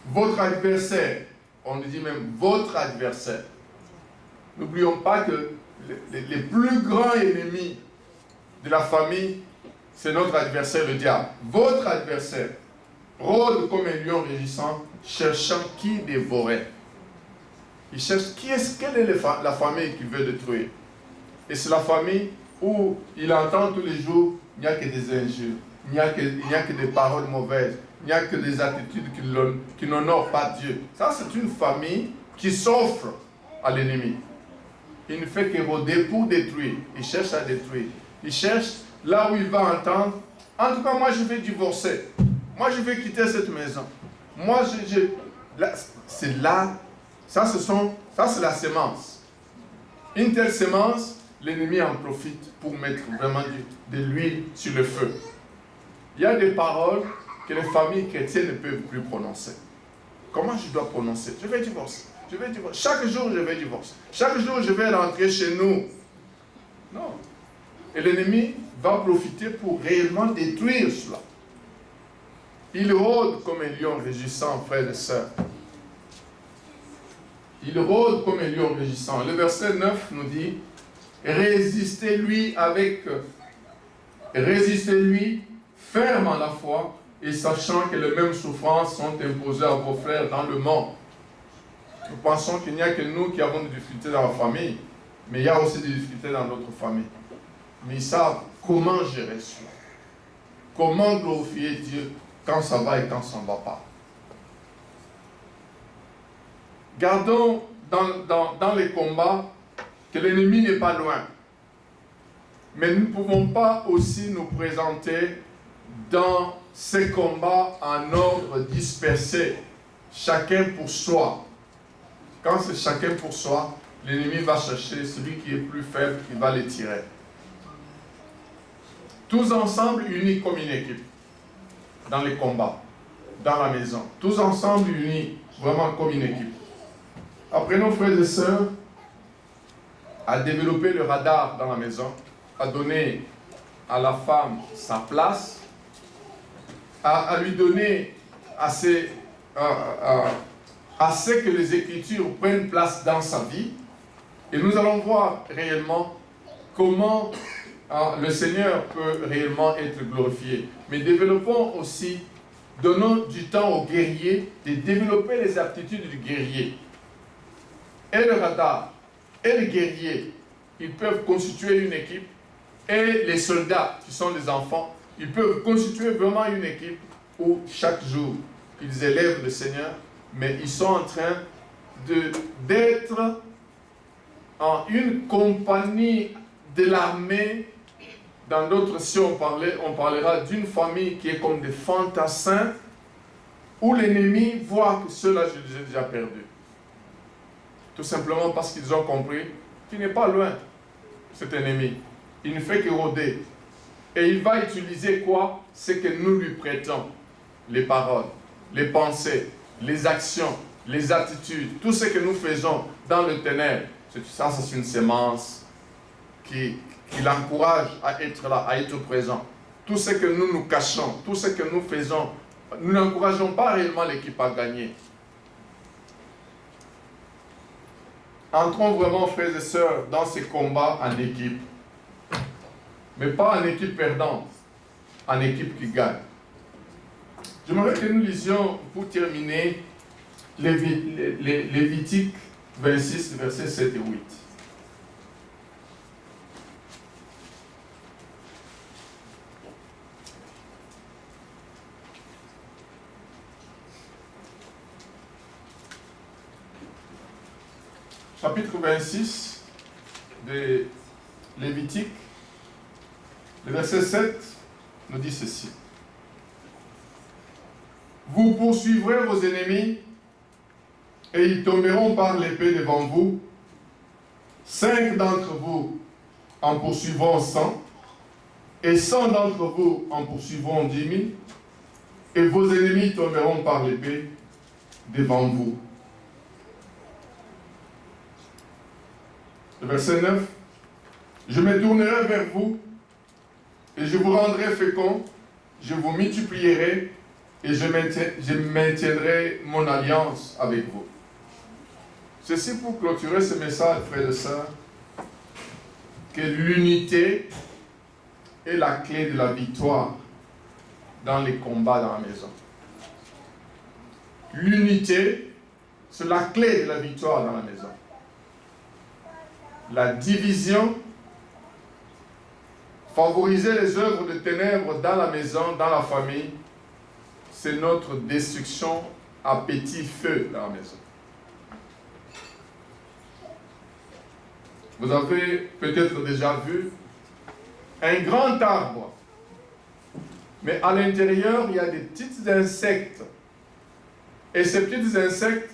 Votre adversaire, on nous dit même votre adversaire. N'oublions pas que les plus grands ennemis de la famille, c'est notre adversaire, le diable. Votre adversaire rôde comme un lion rugissant, cherchant qui dévorer. Il cherche quelle est la famille qu'il veut détruire. Et c'est la famille où il entend tous les jours, il n'y a que des injures, il n'y a que des paroles mauvaises, il n'y a que des attitudes qui n'honorent pas Dieu. Ça, c'est une famille qui s'offre à l'ennemi. Il ne fait que rôder pour détruire. Il cherche à détruire. Il cherche là où il va entendre. En tout cas, moi, je vais divorcer. Moi, je vais quitter cette maison. Moi, c'est là. Ça, c'est la sémence. Une telle sémence, l'ennemi en profite pour mettre vraiment de l'huile sur le feu. Il y a des paroles que les familles chrétiennes ne peuvent plus prononcer. Comment je dois prononcer? Je vais divorcer. Je vais divorcer. Chaque jour, je vais divorcer. Chaque jour, je vais rentrer chez nous. Non. Et l'ennemi va profiter pour réellement détruire cela. Il rôde comme un lion rugissant, frères et sœurs. Il rôde comme un lion rugissant. Le verset 9 nous dit, résistez-lui ferme en la foi et sachant que les mêmes souffrances sont imposées à vos frères dans le monde. Nous pensons qu'il n'y a que nous qui avons des difficultés dans la famille, mais il y a aussi des difficultés dans notre famille. Mais ils savent comment gérer cela. Comment glorifier Dieu quand ça va et quand ça ne va pas. Gardons dans les combats que l'ennemi n'est pas loin. Mais nous ne pouvons pas aussi nous présenter dans ces combats en ordre dispersé, chacun pour soi. Quand c'est chacun pour soi, l'ennemi va chercher celui qui est plus faible, il va les tirer. Tous ensemble, unis comme une équipe, dans les combats, dans la maison. Tous ensemble, unis, vraiment comme une équipe. Apprenons, frères et sœurs, à développer le radar dans la maison, à donner à la femme sa place, à lui donner assez que les Écritures prennent place dans sa vie. Et nous allons voir réellement comment le Seigneur peut réellement être glorifié. Mais développons aussi, donnons du temps aux guerriers de développer les aptitudes du guerrier. Et le radar, et les guerriers, ils peuvent constituer une équipe. Et les soldats, qui sont les enfants, ils peuvent constituer vraiment une équipe où chaque jour, ils élèvent le Seigneur, mais ils sont en train d'être en une compagnie de l'armée. Dans d'autres, si on parlera d'une famille qui est comme des fantassins, où l'ennemi voit que ceux-là, je les ai déjà perdus. Tout simplement parce qu'ils ont compris qu'il n'est pas loin, cet ennemi. Il ne fait que rôder. Et il va utiliser quoi? C'est que nous lui prêtons. Les paroles, les pensées, les actions, les attitudes, tout ce que nous faisons dans le ténèbre. Ça, c'est une sémence qui l'encourage à être là, à être présent. Tout ce que nous nous cachons, tout ce que nous faisons, nous n'encourageons pas réellement l'équipe à gagner. Entrons vraiment, frères et sœurs, dans ces combats en équipe. Mais pas en équipe perdante, en équipe qui gagne. J'aimerais que nous lisions, pour terminer, Lévitique 26, versets 7 et 8. Chapitre 26, de Lévitique, le verset 7 nous dit ceci. Vous poursuivrez vos ennemis et ils tomberont par l'épée devant vous. 5 d'entre vous en poursuivront 100 et 100 d'entre vous en poursuivront 10 000 et vos ennemis tomberont par l'épée devant vous. Le verset 9. Je me tournerai vers vous et je vous rendrai fécond, je vous multiplierai et je maintiendrai mon alliance avec vous. Ceci pour clôturer ce message, frères et sœurs, que l'unité est la clé de la victoire dans les combats dans la maison. L'unité, c'est la clé de la victoire dans la maison. La division, favoriser les œuvres de ténèbres dans la maison, dans la famille, c'est notre destruction à petit feu dans la maison. Vous avez peut-être déjà vu un grand arbre, mais à l'intérieur, il y a des petits insectes. Et ces petits insectes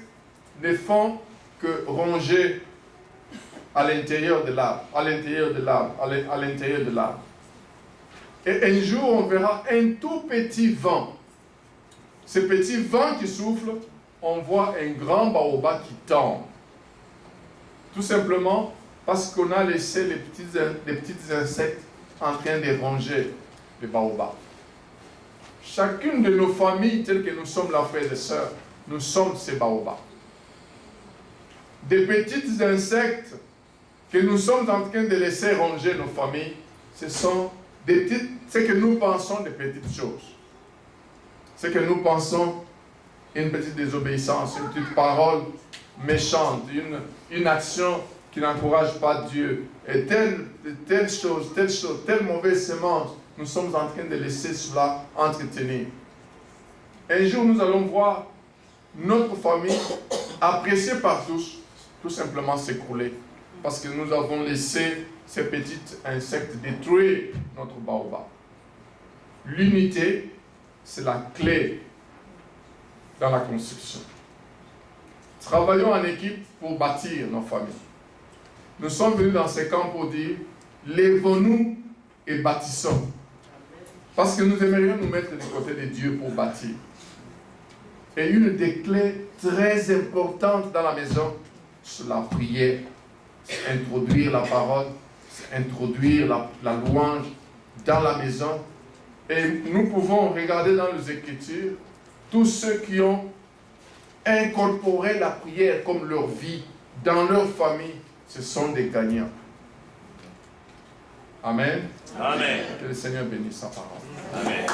ne font que ronger à l'intérieur de l'arbre, à l'intérieur de l'arbre, à l'intérieur de l'arbre. Et un jour, on verra un tout petit vent. Ce petit vent qui souffle, on voit un grand baobab qui tombe. Tout simplement parce qu'on a laissé les petits insectes en train de ronger le baobab. Chacune de nos familles, telles que nous sommes là, frères et sœurs, nous sommes ces baobabs. Des petits insectes que nous sommes en train de laisser ronger nos familles, ce sont ce que nous pensons des petites choses. Ce que nous pensons, une petite désobéissance, une petite parole méchante, une action qui n'encourage pas Dieu. Et telle chose, telle mauvaise semence, nous sommes en train de laisser cela entretenir. Un jour, nous allons voir notre famille, appréciée par tous, tout simplement s'écrouler. Parce que nous avons laissé ces petits insectes détruire notre baobab. L'unité, c'est la clé dans la construction. Travaillons en équipe pour bâtir nos familles. Nous sommes venus dans ces camps pour dire, lèvons-nous et bâtissons. Parce que nous aimerions nous mettre du côté de Dieu pour bâtir. Et une des clés très importantes dans la maison, c'est la prière. C'est introduire la parole, c'est introduire la louange dans la maison. Et nous pouvons regarder dans les Écritures tous ceux qui ont incorporé la prière comme leur vie, dans leur famille, ce sont des gagnants. Amen. Amen. Que le Seigneur bénisse sa parole. Amen.